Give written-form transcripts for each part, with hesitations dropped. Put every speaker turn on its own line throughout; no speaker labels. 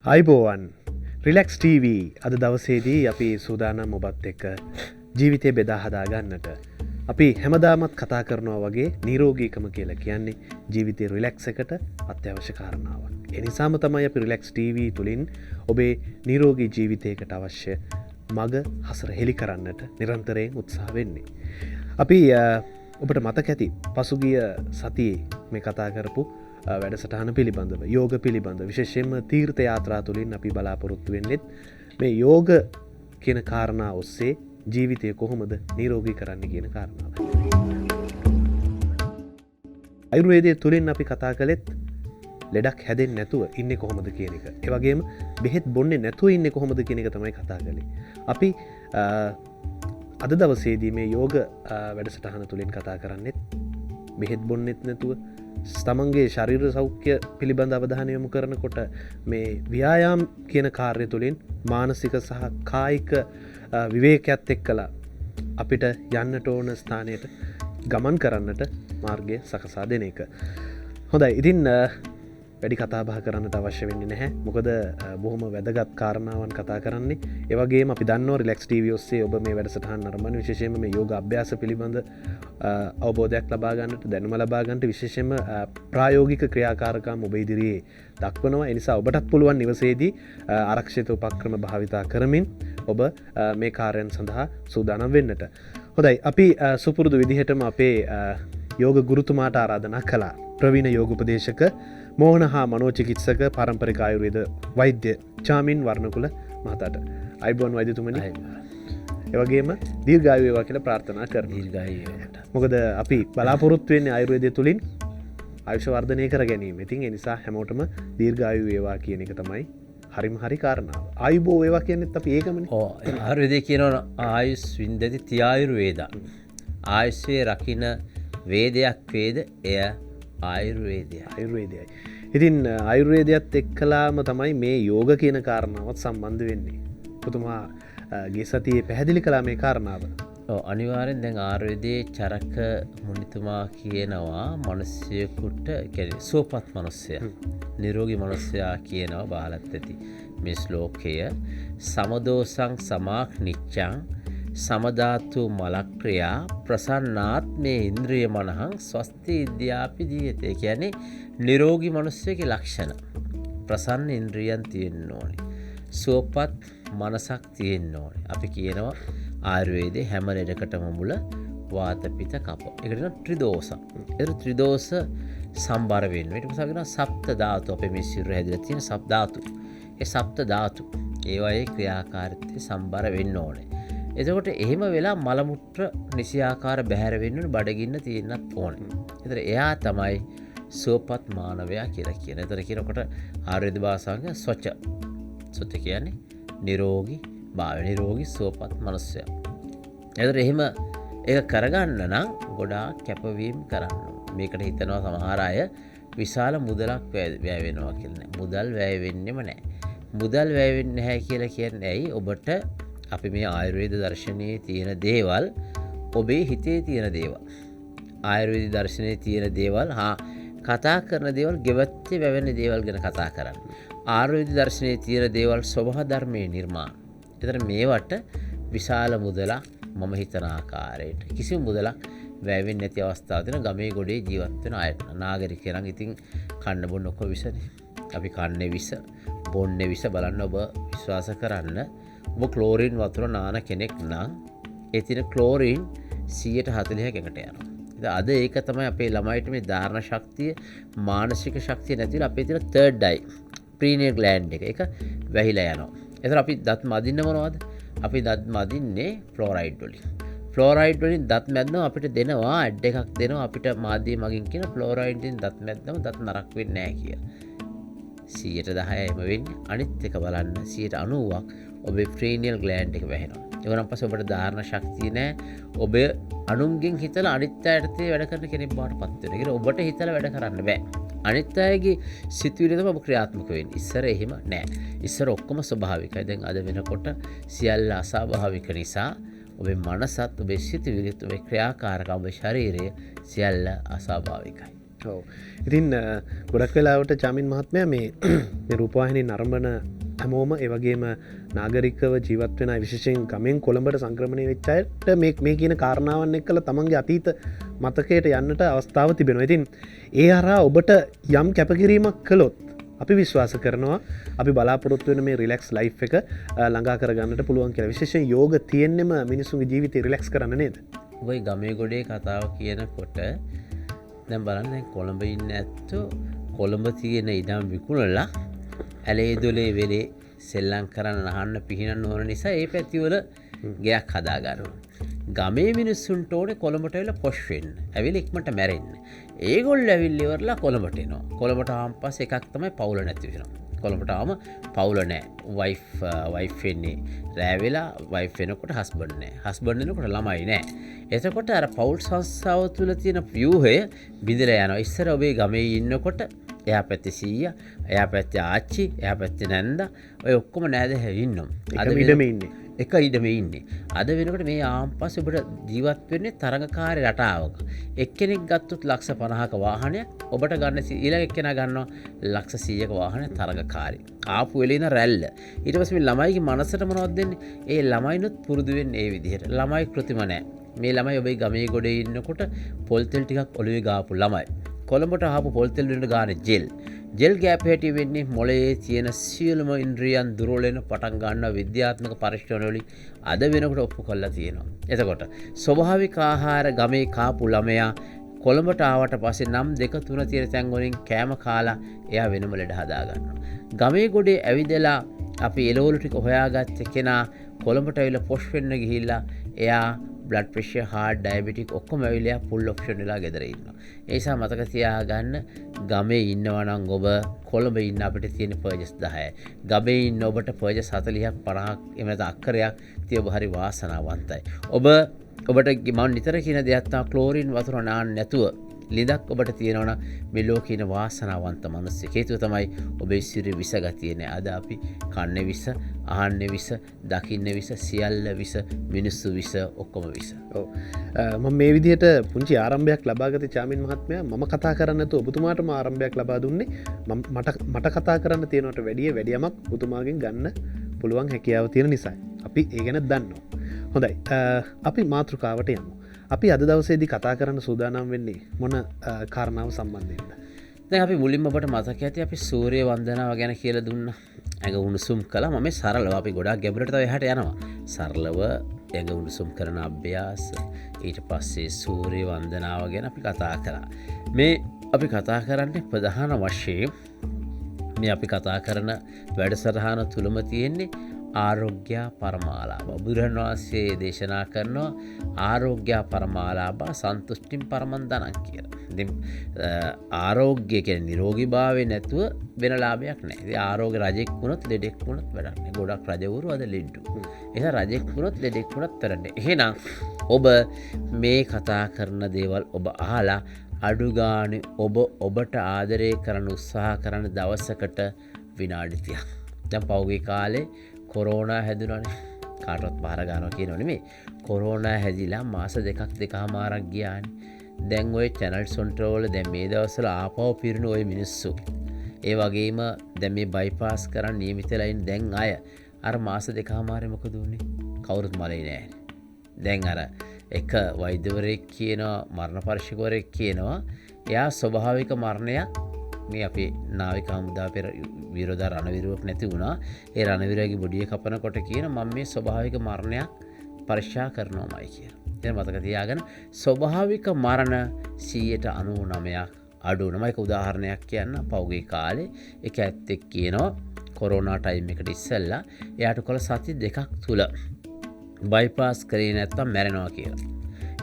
අයිබෝවන් relax TV අද දවසේදී අපි සූදානම් ඔබත් එක්ක ජීවිතය බෙදා හදා ගන්නට. අපි හැමදාමත් කතා කරනවා වගේ නිරෝගීකම කියලා කියන්නේ ජීවිතය රිලැක්ස් එකට අත්‍යවශ්‍ය කාරණාවක්. ඒ නිසාම තමයි අපි රිලෙක්ස් TV තුලින් ඔබේ නිරෝගී ජීවිතයකට අවශ්‍ය මඟ හසර හෙළි කරන්නට නිරන්තරයෙන් උත්සාහ වෙන්නේ. අපි ඔබට මතක ඇති පසුගිය සතියේ මේ කතා කරපු වැඩසටහන පිළිබඳව යෝග පිළිබඳ විශේෂයෙන්ම තීර්ථ යාත්‍රා තුළින් අපි බලාපොරොත්තු වෙන්නෙත් මේ යෝග කියන කාරණා ඔස්සේ ජීවිතය කොහොමද නිරෝගී කරන්න කියන කාරණාව. ආයුර්වේදය තුළින් අපි කතා කළෙත් ලෙඩක් හැදෙන්නේ නැතුව ඉන්නේ කොහොමද කියන එක. ඒ වගේම බෙහෙත් බොන්නේ නැතුව ඉන්නේ කොහොමද කියන එක තමයි කතා කළේ. අපි අද දවසේදී මේ යෝග වැඩසටහන තුළින් කතා කරන්නෙත් බෙහෙත් බොන්නෙත් නැතුව තමන්ගේ ශරීර සෞඛ්‍ය පිළිබඳ අවධානය යොමු කරනකොට මේ ව්‍යායාම් කියන කාර්ය තුළින් මානසික සහ කායික විවේකයක් එක්කලා අපිට යන්නට ඕන ස්ථානයට ගමන් කරන්නට මාර්ගය සකසා දෙන එක. හොඳයි, ඉතින් වැඩි කතා බහ කරන්නට අවශ්‍ය වෙන්නේ නැහැ. මොකද බොහොම වැදගත් කාරණාවන් කතා කරන්නේ. ඒ වගේම අපි දන්නවා රිලැක්ස් TV ඔස්සේ ඔබ මේ වැඩසටහන නරඹන විශේෂයෙන්ම මේ යෝග අභ්‍යාස පිළිබඳ අවබෝධයක් ලබා ගන්නට, දැනුම ලබා ගන්නට විශේෂයෙන්ම ප්‍රායෝගික ක්‍රියාකාරකම් ඔබ ඉදිරියේ දක්වනවා. ඒ නිසා ඔබටත් පුළුවන් නිවසේදී ආරක්ෂිත උපක්‍රම භාවිතා කරමින් ඔබ මේ කාර්යයන් සඳහා සූදානම් වෙන්නට. හොඳයි, අපි සුපුරුදු විදිහටම අපේ යෝග ගුරුතුමාට ආරාධනා කළා. ප්‍රවීණ යෝග උපදේශක මෝහන හා මනෝචිකිත්සක පාරම්පරික ආයුර්වේද වෛද්‍ය චාමින් වර්ණකුල මහතාට අයිබෝන් වෛද්‍යතුමනි. ඒ වගේම දීර්ඝායු වේවා කියලා ප්‍රාර්ථනා කරනවා.
දීර්ඝායු වේවා.
මොකද අපි බලාපොරොත්තු වෙන්නේ ආයුර්වේදය තුලින් ආයුෂ වර්ධනය කර ගැනීම. ඉතින් ඒ නිසා හැමෝටම දීර්ඝායු වේවා කියන එක තමයි හරිම හරි කාරණාව. ආයුබෝ වේවා කියන්නේත් අපි ඒකමනේ.
ඔව්, ආයුර්වේදය කියනවා ආයුස් වින්දති තිආයුර්වේදා. ආයුෂයේ රකින්න වේදයක් වේද එය ආයුර්වේදයයි. ඉතින් ආයුර්වේදයත් එක්කලාම තමයි මේ යෝග කියන කාරණාවත් සම්බන්ධ වෙන්නේ. පුතුමා ගේ සතියේ පැහැදිලි කළා මේ කාරණාව. අනිවාර්යෙන් දැන් ආයුර්වේදයේ චරක මුනිතුමා කියනවා මිනිස්සෙකුට කියන්නේ සුවපත් මිනිස්සයා, නිරෝගී මිනිස්සයා කියනවා බාලත් ඇති මේ ශ්ලෝකය. සමදෝසං සමාක් නිච්ඡං සමධාතු මලක්‍රියා ප්‍රසන්නාත්මේ ඉන්ද්‍රිය මනහං ස්වස්ති ඉද්‍යාපි දීයතේ. කියන්නේ නිරෝගී මිනිස්සෙකේ ලක්ෂණ ප්‍රසන්න ඉන්ද්‍රියන් තියෙන්න ඕනේ, සුවපත් මනසක් තියෙන්න ඕනේ. අපි කියනවා ආයුර්වේදයේ හැම ලෙඩකටම මුල වාත පිත කප. ඒකට කියනවා ත්‍රිදෝෂ. ඒතර ත්‍රිදෝෂ සම්බර වෙන්න. ඊට පස්සේ කියනවා සප්ත ධාතු. අපේ මේ සිරුර හැදිලා තියෙන සප් ධාතු. ඒ සප්ත ධාතු ඒවායේ ක්‍රියාකාරීත්වය සම්බර වෙන්න ඕනේ. එතකොට එහෙම වෙලා මල මුත්‍ර නිසියාකාර බැහැර වෙන්න ඕනේ, බඩගින්න තියෙන්නත් ඕනේ. ඒතර එයා තමයි සුවපත් මානවයා කියලා කියන. ඒතර කියනකොට ආයුර්වේද භාෂාවෙන් ස්වච්ඡ. ස්වච්ඡ කියන්නේ නිරෝගී භාවය, නිරෝගී සුවපත් මනුස්සයා. ඒතර එහෙම ඒක කරගන්න නම් ගොඩාක් කැපවීම කරන්න ඕනේ. මේකට හිතනවා සමහර අය විශාල මුදලක් වැය වෙනවා කියලා. මුදල් වැය වෙන්නෙම නැහැ. මුදල් වැය වෙන්නේ නැහැ කියලා කියන්නේ ඇයි? ඔබට අපි මේ ආයුර්වේද දර්ශනයේ තියෙන දේවල් ඔබේ හිතේ තියෙන දේවල්, ආයුර්වේද දර්ශනයේ තියෙන දේවල් කතා කරන දේවල් ගෙවත්තේ වැවෙන දේවල් ගැන කතා කරන්න. ආයුර්වේද දර්ශනයේ තියෙන දේවල් ස්වභාව ධර්මයේ නිර්මාණ. ඒතර මේවට විශාල මුදලක් මම හිතන ආකාරයට කිසිම මුදලක් වැය වෙන්නේ නැති අවස්ථාව තියෙන ගමේ ගොඩේ ජීවත් වෙන අයට. නාගරිකයන් ඉතින් කන්න බොන්න ඔක්කොම විසනේ. අපි කන්නේ විස, බොන්නේ විස. බලන්න ඔබ විශ්වාස කරන්න. ඔබ ක්ලෝරින් වතුර නාන කෙනෙක් නම් ඒ තියෙන ක්ලෝරින් 140ක් එකට යනවා. ඉතින් අද ඒක තමයි අපේ ළමයිට මේ ධාරණ ශක්තිය, මානසික ශක්තිය නැතිව අපේ තියෙන third eye pineal gland එක වැහිලා යනවා. ඒතර අපි දත් මදින්න මොනවද? අපි දත් මදින්නේ ෆ්ලෝරයිඩ් වලින්. ෆ්ලෝරයිඩ් වලින් දත් මැද්දම අපිට දෙනවා ඇඩ් එකක් දෙනවා අපිට මාධ්‍ය මගින් කියන ෆ්ලෝරයිඩ්ෙන් දත් මැද්දම දත් නරක් වෙන්නේ නැහැ කියලා. 10%යිම වෙන්නේ. අනිත් එක බලන්න 90%ක් ඔබේ ක්‍රේනියල් ග්ලෑන්ඩ් එක වැහෙනවා. ඒකනම් පස්සේ ඔබට ධාරණ ශක්තිය නැහැ. ඔබ අනුන්ගෙන් හිතලා අනිත් අයට වැඩ කරන කෙනෙක් බවටපත් වෙනවා. ඒක ඔබට හිතලා වැඩ කරන්න බෑ. අනිත් අයගේ සිතුවිලි තමයි ඔබ ක්‍රියාත්මක වෙන්නේ. ඉස්සර එහෙම නෑ. ඉස්සර ඔක්කොම ස්වභාවිකයි. දැන් අද වෙනකොට සියල්ල අස්වාභාවික නිසා ඔබේ මනසත්, ඔබේ සිතුවිලිත්, ඔබේ ක්‍රියාකාරකම්, ඔබේ ශරීරය සියල්ල අස්වාභාවිකයි.
ඔව්. ඉතින් ගොඩක් වෙලාවට චාමින් මහත්මයා මේ රූපවාහිනී නරඹන හැමෝම ඒ වගේම නාගරිකව ජීවත් වෙන අය විශේෂයෙන් ගමෙන් කොළඹට සංක්‍රමණය වෙච්ච අයට මේ කියන කාරණාවන් එක්කලා තමන්ගේ අතීත මතකයට යන්නට අවස්ථාව තිබෙනවා. ඉතින් ඒ හරහා ඔබට යම් කැපකිරීමක් කළොත් අපි විශ්වාස කරනවා අපි බලාපොරොත්තු වෙන මේ රිලැක්ස් ලයිෆ් එක ළඟා කරගන්නට පුළුවන් කියලා. විශේෂයෙන් යෝග තියෙන්නෙම මිනිසුන්ගේ ජීවිතේ රිලැක්ස් කරන්න නේද?
ඔබයි ගමේ ගොඩේ කතාව කියනකොට දැන් බලන්න කොළඹ ඉන්න ඇත්තෝ කොළඹ තියෙන ඉඩම් විකුණලා ඇලේ දොලේ වෙලේ සෙල්ලම් කරන්න අහන්න පිහිනන්න ඕන නිසා ඒ පැතිවල ගයක් හදාගන්නවා. ගමේ මිනිස්සුන්ට ඕනේ කොළඹට ඇවිල්ලා පොෂ් වෙන්න. ඇවිල්ලා ඉක්මනට මැරෙන්න. ඒගොල්ලෝ ඇවිල්ලා ඉවරලා කොළඹට එනවා. කොළඹට ආවම පස්සේ එකක් තමයි පවුල නැති වෙනවා. කොළඹට ආවම පවුල නැහැ. වයිෆ් වෙන්නේ රෑ වෙලා වයිෆ් වෙනකොට හස්බන්ඩ් නැහැ. හස්බන්ඩ් වෙනකොට ළමයි නැහැ. එතකොට අර පවුල් සංස්ථාව තුළ තියෙන ව්‍යූහය බිඳලා යනවා. ඉස්සර ඔබේ ගමේ ඉන්නකොට එයා පැත්තේ සීයා, එයා පැත්තේ ආච්චි, එයා පැත්තේ නැන්දා, ඔය ඔක්කොම නෑදෑයෝ ඉන්නවා.
අද ඉඩමේ ඉන්නේ.
එක ඉඩමේ ඉන්නේ. අද වෙනකොට මේ ආම්පස්සේ ඔබට ජීවත් වෙන්නේ තරඟකාරී රටාවක. එක්කෙනෙක් ගත්තොත් ලක්ෂ 50ක වාහනයක් ඔබට ගන්න ඊළඟ එක්කෙනා ගන්නවා ලක්ෂ 100ක වාහනයක් තරඟකාරී. ආපු වෙලේන රැල්ල. ඊට පස්සේ මේ ළමයිගේ මනසට මොනවද දෙන්නේ? ඒ ළමයිනුත් පුරුදු වෙන්නේ ඒ විදිහට. ළමයි કૃතිම නැහැ. මේ ළමයි ඔබේ ගමේ ගොඩේ ඉන්නකොට පොල් තෙල් ටිකක් ඔළුවේ ගාපු ළමයි. කොළඹට ආපු පොල් තෙල් වලට ගාන ජෙල් ගෑප් හැටි වෙන්නේ මොළයේ තියෙන සියලුම ඉන්ද්‍රියන් දුර්වල වෙන පටන් ගන්නවා විද්‍යාත්මක පරීක්ෂණ වලින් අද වෙනකොට ඔප්පු කරලා තියෙනවා. එතකොට ස්වභාවික ආහාර ගමේ කාපු ළමයා කොළඹට ආවට පස්සේ නම් 2 3 තියෙන තැන් වලින් කෑම කාලා එයා වෙනම ලෙඩ හදා ගන්නවා. ගමේ ගොඩේ ඇවිදලා අපි එළවලු ටික හොයාගත්ත කෙනා කොළඹට ඇවිල්ලා පොෂ් වෙන්න ගිහිල්ලා එයා බ්ලඩ් ප්‍රෙෂර් හાર્ට් ඩයබටික් ඔක්කොම ඇවිල්ලා ෆුල් ඔප්ෂන් වෙලා ගෙදර ඉන්නවා. ඒ නිසා මතක තියාගන්න ගමේ ඉන්නවා නම් ඔබ කොළඹ ඉන්න අපිට තියෙන පර්ජස් 10යි. ගමේ ඉන්න ඔබට පර්ජස් 40ක් 50ක් එහෙම නැත්නම් අක්කරයක් තිය ඔබ හරි වාසනාවන්තයි. ඔබට මම නිතර කියන දෙයක් තමයි ක්ලෝරින් වතුර නාන්න නැතුව ලිඳක් ඔබට තියෙනවා නම් මේ ලෝකේ ඉන වාසනාවන්ත මිනිස්සෙක්. හේතුව තමයි ඔබේ සිරි විස ගතිය නෑ. අද අපි කන්නේ විස, අහන්නේ විස, දකින්නේ විස, සියල්ල විස, මිනිස්සු විස, ඔක්කොම විස.
ඔව්. මම මේ විදිහට පුංචි ආරම්භයක් ලබාගත චාමින් මහත්මයා මම කතා කරන්න නැතුව ඔබතුමාටම ආරම්භයක් ලබා දුන්නේ. මට කතා කරන්න තියෙනවට වැඩියමක් ඔබතුමාගෙන් ගන්න පුළුවන් හැකියාව තියෙන නිසා. අපි ඒ ගැන දන්නවා. හොඳයි. අපි මාතෘකාවට යමු. අපි අද දවසේදී කතා කරන්න සූදානම් වෙන්නේ මොන කාරණාව සම්බන්ධයෙන්ද?
දැන් අපි මුලින්ම ඔබට මතක ඇති අපි සූර්ය වන්දනාව ගැන කියලා දුන්නා. ඇඟ උණුසුම් කළා. මම සරලව අපි ගොඩාක් ගැඹුරට තව එහාට යනවා. සරලව ඇඟ උණුසුම් කරන අභ්‍යාස ඊට පස්සේ සූර්ය වන්දනාව ගැන අපි කතා කරා. මේ අපි කතා කරන්නේ ප්‍රධාන වශයෙන් මේ අපි කතා කරන වැඩසටහන තුලම තියෙන්නේ ආරෝග්‍ය පරමාලාභ. බුදුරජාණන් වහන්සේ දේශනා කරනවා ආරෝග්‍ය පරමාලාභ සන්තුෂ්ටිම් පරමං ධනං කියලා. ඉතින් ආරෝග්‍ය කියන්නේ නිරෝගීභාවය නැතුව වෙන ලාභයක් නැහැ. ඉතින් ආරෝග්‍ය රජෙක් වුණොත් ලෙඩෙක් වුණොත් වැඩක් නැහැ. ගොඩක් රජවරු අද ලෙඩු. එහෙනම් රජෙක් වුණොත් ලෙඩෙක් වුණොත් වැඩක්. එහෙනම් ඔබ මේ කතා කරන දේවල් ඔබ අහලා අඩු ගානේ ඔබට ආදරය කරන්න උත්සාහ කරන දවසකට විනාඩි 30ක්. දැන් පෞගේ කාලේ කොරෝනා හැදුනනේ. කාටවත් බාර ගන්නවා කියනෝ නෙමෙයි. කොරෝනා හැදිලා මාස 2.5 ගියානේ. දැන් ওই channels වල දැන් මේ දවස්වල ආපහු පිරුණු ওই මිනිස්සු. ඒ වගේම දැන් මේ බයිපාස් කරන් නියමිත ලයින් දැන් අය අර මාස 2.5 මොකද උනේ? කවුරුත් මලේ නැහැ. දැන් අර එක වෛද්‍යවරයෙක් කියනවා මරණ පරීක්ෂකවරයෙක් කියනවා එයා ස්වභාවික මරණයක් මේ අපේ නාවික හමුදා පෙර විරෝධ රණවිරුවක් නැති වුණා. ඒ රණවිරයාගේ බොඩිය කපනකොට කියන මම මේ ස්වභාවික මරණයක් පරීක්ෂා කරනවාමයි කියලා. දැන් මතක තියාගන්න ස්වභාවික මරණ 99%ක් අඩු වෙනවා. මේක උදාහරණයක් කියන්න. පෞගේ කාලේ එක ඇත්තෙක් කියනවා කොරෝනා ටයිම් එකට ඉස්සෙල්ලා එයාට කොල සති 2ක් තුල බයිපාස් කරේ නැත්තම් මැරෙනවා කියලා.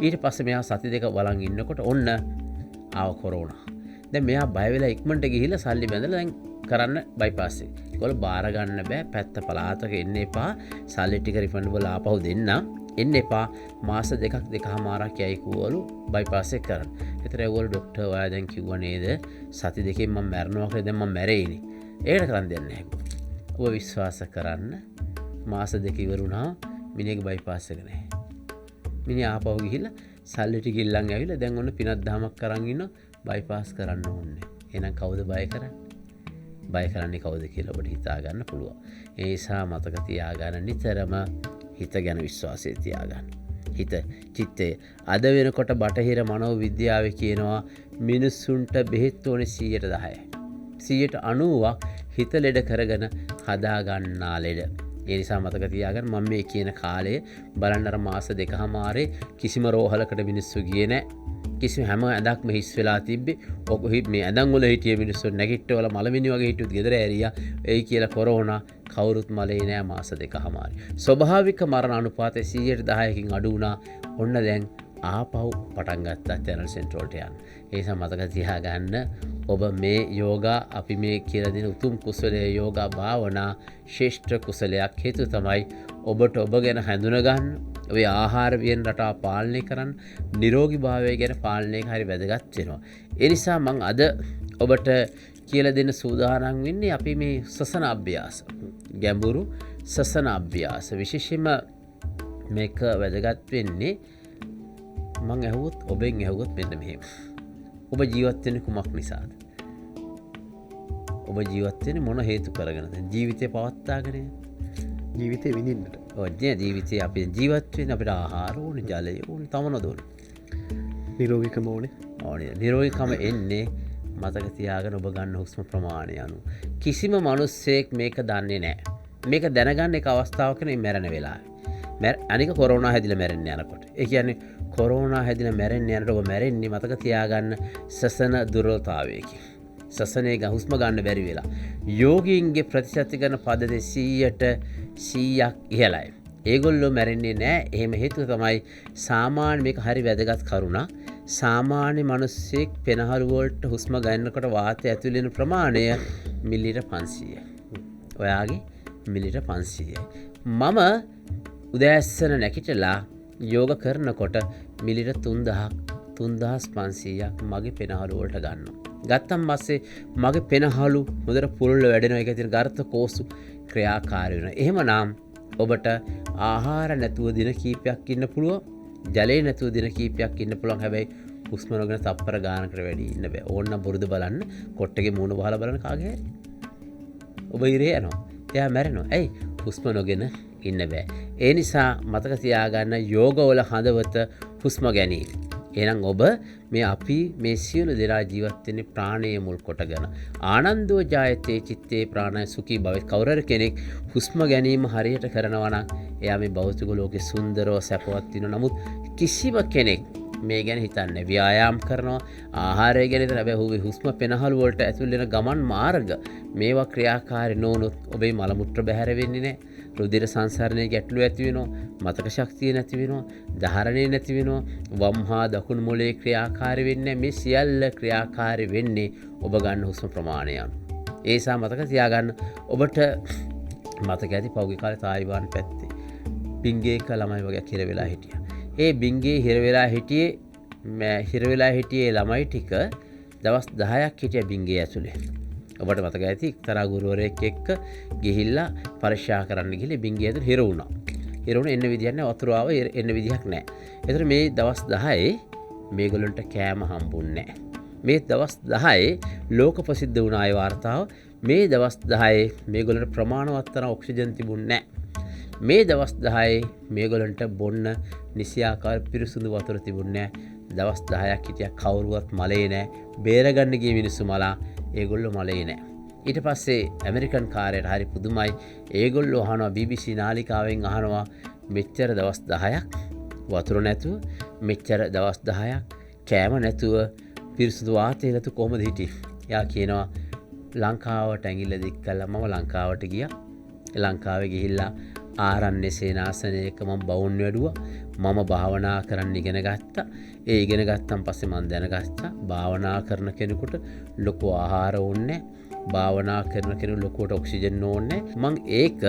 ඊට පස්සේ මෙයා සති 2 බලන් ඉන්නකොට ඔන්න ආව කොරෝනා. දැන් මෙයා බය වෙලා ඉක්මනට ගිහිල්ලා සල්ලි බැඳලා දැන් කරන්න බයිපාස් එක. ඒගොල්ලෝ බාර ගන්න බෑ. පැත්ත පළාතක එන්න එපා. සල්ලි ටික රිෆන්ඩබල් ආපහු දෙන්න. එන්න එපා. මාස 2.5ක් යයි කිව්වලු බයිපාස් එක කරන්න. ඒතර ඒගොල්ලෝ ડોක්ටර් ඔයා දැන් කිව්වා නේද සති 2කින් මම මැරෙනවා කියලා. දැන් මම මැරෙයිනේ. ඒකට කරන් දෙන්නේ නැහැ. ඔබ විශ්වාස කරන්න මාස 2 ඉවරුණා මිනිහගේ බයිපාස් එක නැහැ. මිනිහා ආපහු ගිහිල්ලා සල්ලි ටික ඉල්ලන් ඇවිල්ලා දැන් ඔන්න පිනක් දහමක් කරන් ඉන්නවා. බයිපාස් කරන්න ඕනේ. එහෙනම් කවුද බය කරන්නේ? බය කරන්නේ කවුද කියලා ඔබට හිතා ගන්න පුළුවන්. ඒ නිසා මතක තියාගන්න නිතරම හිත ගැන විශ්වාසය තියාගන්න. හිත චිත්තය අද වෙනකොට බටහිර මනෝවිද්‍යාවේ කියනවා මිනිස්සුන්ට බෙහෙත් ඕනේ 110යි. 90ක් හිත ලෙඩ කරගෙන හදා ගන්නා ලෙඩ. ඒ නිසා මතක තියාගන්න මම මේ කියන කාලේ බලන්න අර මාස දෙකමාරේ කිසිම රෝහලකට මිනිස්සු ගියේ නැහැ. කිසිම හැම ඇඳක්ම හිස් වෙලා තිබ්බේ. ඔක මේ ඇඳන් වල හිටිය මිනිස්සු නැගිට්ටවල මලමිනි වගේ හිටියුත් ගෙදර ඇරියා. එයි කියලා කොරෝනා කවුරුත් මලේ නෑ මාස දෙකමාරේ. ස්වභාවික මරණ අනුපාතය 10%කින් අඩු වුණා. ඔන්න දැන් ආපහු පටන් ගත්තා චැනල් සෙන්ට්‍රල්ට යන්න. ඒ නිසා මතක තියාගන්න ඔබ මේ යෝගා අපි මේ කියලා දෙන උතුම් කුසලයේ යෝගා භාවනා ශ්‍රේෂ්ඨ කුසලයක් හේතු තමයි ඔබට ඔබ ගැන හඳුන ගන්න. ඔබේ ආහාර වියන් රටාව පාලනය කරන්න, නිරෝගී භාවය ගැන පාලනය හරි වැදගත් වෙනවා. ඒ නිසා මම අද ඔබට කියලා දෙන්න සූදානම් වෙන්නේ අපි මේ සසන අභ්‍යාස. ගැඹුරු සසන අභ්‍යාස. විශේෂයෙන්ම මේක වැදගත් වෙන්නේ මම ඇහුවොත් ඔබෙන් ඇහුවොත් මෙන්න මෙහෙම. ඔබ ජීවත් වෙන්නේ කුමක් නිසාද? ඔබ ජීවත් වෙන්නේ මොන හේතු කරගෙනද? ජීවිතේ පවත්වාගෙන
ජීවිතේ විඳින්නට.
ජීවිතේ අපි ජීවත් වෙන්නේ අපිට ආහාර ඕනේ, ජලය ඕනේ, තමනද ඕනේ.
නිරෝගීකම ඕනේ.
නිරෝගීකම එන්නේ මතක තියාගෙන ඔබ ගන්න හුස්ම ප්‍රමාණය අනුව. කිසිම මිනිස්සෙක් මේක දන්නේ නැහැ. මේක දැනගන්න එක අවස්ථාවක නේ මැරෙන වෙලාවේ. අනික කොරෝනා හැදිලා මැරෙන්න යනකොට. ඒ කියන්නේ කොරෝනා හැදිලා මැරෙන්න යනකොට ඔබ මැරෙන්නේ මතක තියාගන්න සසන දුර්වලතාවයකින්. සසනේ හුස්ම ගන්න බැරි වෙලා. යෝගීන්ගේ ප්‍රතිශත ගන්න පද්ධතිය 100ක් ඉහළයි. ඒගොල්ලෝ මැරෙන්නේ නැහැ. එහෙම හේතුව තමයි සාමාන්‍ය මේක හරි වැදගත් කරුණා. සාමාන්‍ය මිනිස්සෙක් පෙනහළු වලට හුස්ම ගන්නකොට වාතය ඇතුළේ වෙන ප්‍රමාණය මිලිලීටර් 500යි. ඔයාගේ මිලිලීටර් 500යි. මම උදෑසන නැගිටලා යෝග කරනකොට මිලිලීටර් 3500ක් මගේ පෙනහළු වලට ගන්නවා. ගත්තන් පස්සේ මගේ පෙනහළු හොඳට පුරුල්ල වැඩෙනවා. ඒක තියෙන ගර්ථ කෝසු ක්‍රියාකාරී වෙනවා. එහෙමනම් ඔබට ආහාර නැතුව දින කීපයක් ඉන්න පුළුවන්. ජලය නැතුව දින කීපයක් ඉන්න පුළුවන්. හැබැයි හුස්ම නොගෙන තප්පර ගානකට වැඩි ඉන්න බෑ. ඕන්න බුරුද බලන්න කොට්ටේ මූණ බහලා බලන්න කාගේ හැරි. ඔබ ඉරේ යනවා. එයා මැරෙනවා. ඇයි? හුස්ම නොගෙන ඉන්න බෑ. ඒ නිසා මතක තියාගන්න යෝගවල හදවත හුස්ම ගැනීම. එහෙනම් ඔබ මේ අපි මේ සියලු දෙනා ජීවත් වෙන්නේ ප්‍රාණය මුල් කොටගෙන. ආනන්දෝ ජායතේ චිත්තේ ප්‍රාණය සුඛී භවෙත්. කවුරුහරි කෙනෙක් හුස්ම ගැනීම හරියට කරනවා නම් එයා මේ භෞතික ලෝකේ සුන්දරව සැපවත් වෙනවා. නමුත් කිසිම කෙනෙක් මේ ගැන හිතන්නේ ව්‍යායාම් කරනවා, ආහාරය ගැන හිතන හැබැයි ඔහුගේ හුස්ම පෙනහළු වලට ඇතුල් වෙන ගමන් මාර්ග මේවා ක්‍රියාකාරී නොවුනොත් ඔබේ මල මුත්‍ර බැහැර වෙන්නේ නැහැ. රුධිර සංසරණයේ ගැටලු ඇති වෙනවා, මතක ශක්තිය නැති වෙනවා, ධාරණය නැති වෙනවා, වම් හා දකුණු මොලේ ක්‍රියාකාරී වෙන්නේ මේ සියල්ල ක්‍රියාකාරී වෙන්නේ ඔබ ගන්න හුස්ම ප්‍රමාණය අනුව. ඒ නිසා මතක තියාගන්න ඔබට මතක ඇති පෞද්ගලික කාලේ තායිවාන් පැත්තේ බින්ගේක ළමයි වගේ හිර වෙලා හිටියා. ඒ බින්ගේ හිර වෙලා හිටියේ ළමයි ටික දවස් 10ක් හිටියා බින්ගේ ඇතුලේ. ඔබට මතක ඇති එක්තරා ගුරුවරයෙක් එක්ක ගිහිල්ලා පරීක්ෂා කරන්න ගිහලා බින්ගේ ඇතුලේ හිර වුණා. හිර වුණ එන්න විදියක් නැහැ, වතුර ආව එන්න විදියක් නැහැ. ඒතර මේ දවස් 10 මේගොල්ලන්ට කෑම හම්බුන්නේ නැහැ. මේ දවස් 10 ලෝක ප්‍රසිද්ධ වුණ ආය වාර්තාව මේ දවස් 10 මේගොල්ලන්ට ප්‍රමාණවත් තරම් ඔක්සිජන් තිබුණේ නැහැ. මේ දවස් 10 මේගොල්ලන්ට බොන්න නිසියාකාර පිරිසුදු වතුර තිබුණේ නැහැ. දවස් 10ක් හිටියා කවුරුවත් මලේ නැහැ. බේරගන්න ගිය මිනිස්සු මලා ඒගොල්ලෝ මලේ නැහැ. ඊට පස්සේ ඇමරිකන් කාර්යයට හරි පුදුමයි. ඒගොල්ලෝ අහනවා BBC නාලිකාවෙන් අහනවා මෙච්චර දවස් 10ක් වතුර නැතුව, මෙච්චර දවස් 10ක් කෑම නැතුව, පිරිසුදු වාතය නැතුව කොහොමද හිටියේ? එයා කියනවා ලංකාවට ඇඟිල්ල දික් කළා මම ලංකාවට ගියා. ලංකාවේ ගිහිල්ලා ආරණ්‍ය සේනාසනයක මම බවුන් වැඩුවා. මම භාවනා කරන්න ඉගෙන ගත්තා. ඒ ඉගෙන ගත්තන් පස්සේ මම දැනගත්තා භාවනා කරන කෙනෙකුට ලොකු ආහාර ඕනේ. භාවනා කරන කෙනෙකුට ලොකුවට ඔක්සිජන් ඕනේ. මම ඒක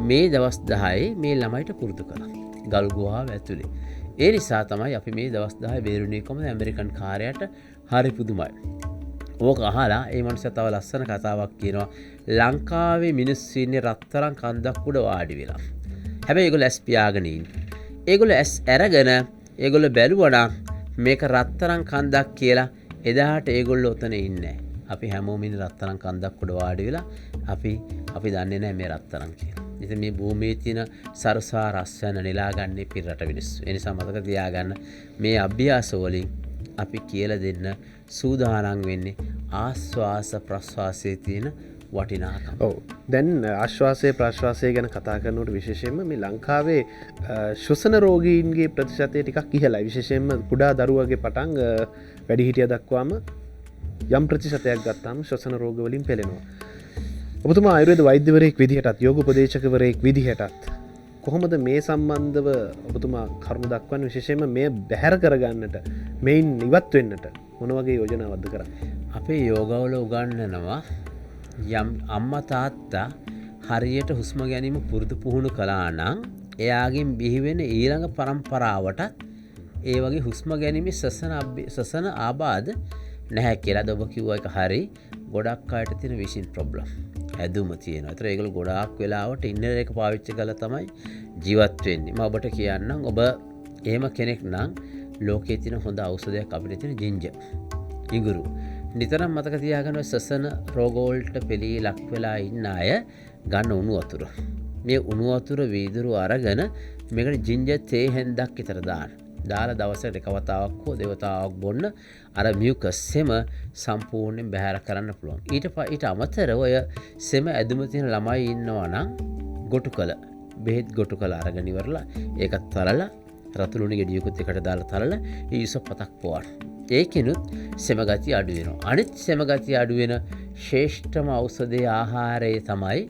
මේ දවස් 10 මේ ළමයිට පුරුදු කළා. ගල් ගුහාව ඇතුලේ. ඒ නිසා තමයි අපි මේ දවස් 10 බේරුණේ කොහොමද ඇමරිකන් කාර්යයට හරි පුදුමයි. ඕක අහලා ඒ මනුස්සයා තව ලස්සන කතාවක් කියනවා. ලංකාවේ මිනිස්සු ඉන්නේ රත්තරන් කන්දක් උඩ වාඩි වෙලා. හැබැයි ඒගොල්ලෝ ඇස් පියාගෙන ඉන්නේ. ඒගොල්ලෝ ඇස් අරගෙන ඒගොල්ලෝ බැලුවා නම් මේක රත්තරන් කන්දක් කියලා එදාට ඒගොල්ලෝ ඔතන ඉන්නේ. අපි හැමෝම ඉන්නේ රත්තරන් කන්දක් උඩ වාඩි වෙලා අපි දන්නේ නැහැ මේ රත්තරන් කියලා. ඉතින් මේ භූමියේ තියෙන සරසා රස්යන නෙලාගන්නේ පිරට මිනිස්සු. ඒ නිසා මතක තියාගන්න මේ අභ්‍යාස වලින් අපි කියලා දෙන්න සූදානම් වෙන්නේ ආස්වාස ප්‍රස්වාසයේ තියෙන වටිනාකම.
ඔව්. දැන් ආශ්වාසය ප්‍රශ්වාසය ගැන කතා කරනකොට විශේෂයෙන්ම මේ ලංකාවේ ශ්වසන රෝගීන්ගේ ප්‍රතිශතය ටිකක් ඉහළයි. විශේෂයෙන්ම කුඩා දරුවගේ පටන් වැඩිහිටිය දක්වාම යම් ප්‍රතිශතයක් ගත්තාම ශ්වසන රෝග වලින් පෙළෙනවා. ඔබතුමා ආයුර්වේද වෛද්‍යවරයෙක් විදිහටත් යෝග උපදේශකවරයෙක් විදිහටත් කොහොමද මේ සම්බන්ධව ඔබතුමා කරුණු දක්වන්නේ විශේෂයෙන්ම මේ බැහැර කරගන්නට මේන් ඉවත් වෙන්නට මොන වගේ යෝජනාවක්ද කරන්නේ?
අපේ යෝගවල උගන්වනවා යම් අම්මා තාත්තා හරියට හුස්ම ගැනීම පුරුදු පුහුණු කළා නම් එයාගෙන් බිහිවෙන ඊළඟ පරම්පරාවට ඒ වගේ හුස්ම ගැනීමේ සසන ආබාධ නැහැ කියලා ඔබ කිව්වා එක හරි. ගොඩක් අයට තියෙන විෂින් ප්‍රොබ්ලම් හැදුම තියෙනවා. ඒතර ඒගොල්ලෝ ගොඩාක් වෙලාවට ඉන්නර් එක පාවිච්චි කරලා තමයි ජීවත් වෙන්නේ. මම ඔබට කියන්නම් ඔබ එහෙම කෙනෙක් නම් ලෝකයේ තියෙන හොඳ ඖෂධයක් අපිට තියෙන ජින්ජර් ඉඟුරු. නිතරම මතක තියාගන්න සසන රෝග වලට පෙළී ලක් වෙලා ඉන්න අය ගන්න උණු වතුර. මේ උණු වතුර වීදුරු අරගෙන මේකට ජින්ජර් තේ හැන්දක් විතර දාන්න. දාලා දවසට එක වතාවක් හෝ දෙවතාවක් බොන්න අර මියුකස් සෙම සම්පූර්ණයෙන් බැහැර කරන්න පුළුවන්. ඊට අමතරව ඔය සෙම ඇදුම තියෙන ළමයි ඉන්නවා නම් ගොටුකල බෙහෙත් ගොටුකල අරගෙන ඉවරලා ඒකත් තලලා රතුළුණු ගෙඩියකුත් එකට දාලා තලලා ඒ ඉස පතක් පොවන්න. ඒකිනුත් සෙම ගතිය අඩු වෙනවා. අනිත් සෙම ගතිය අඩු වෙන ශ්‍රේෂ්ඨම ඖෂධයේ ආහාරය තමයි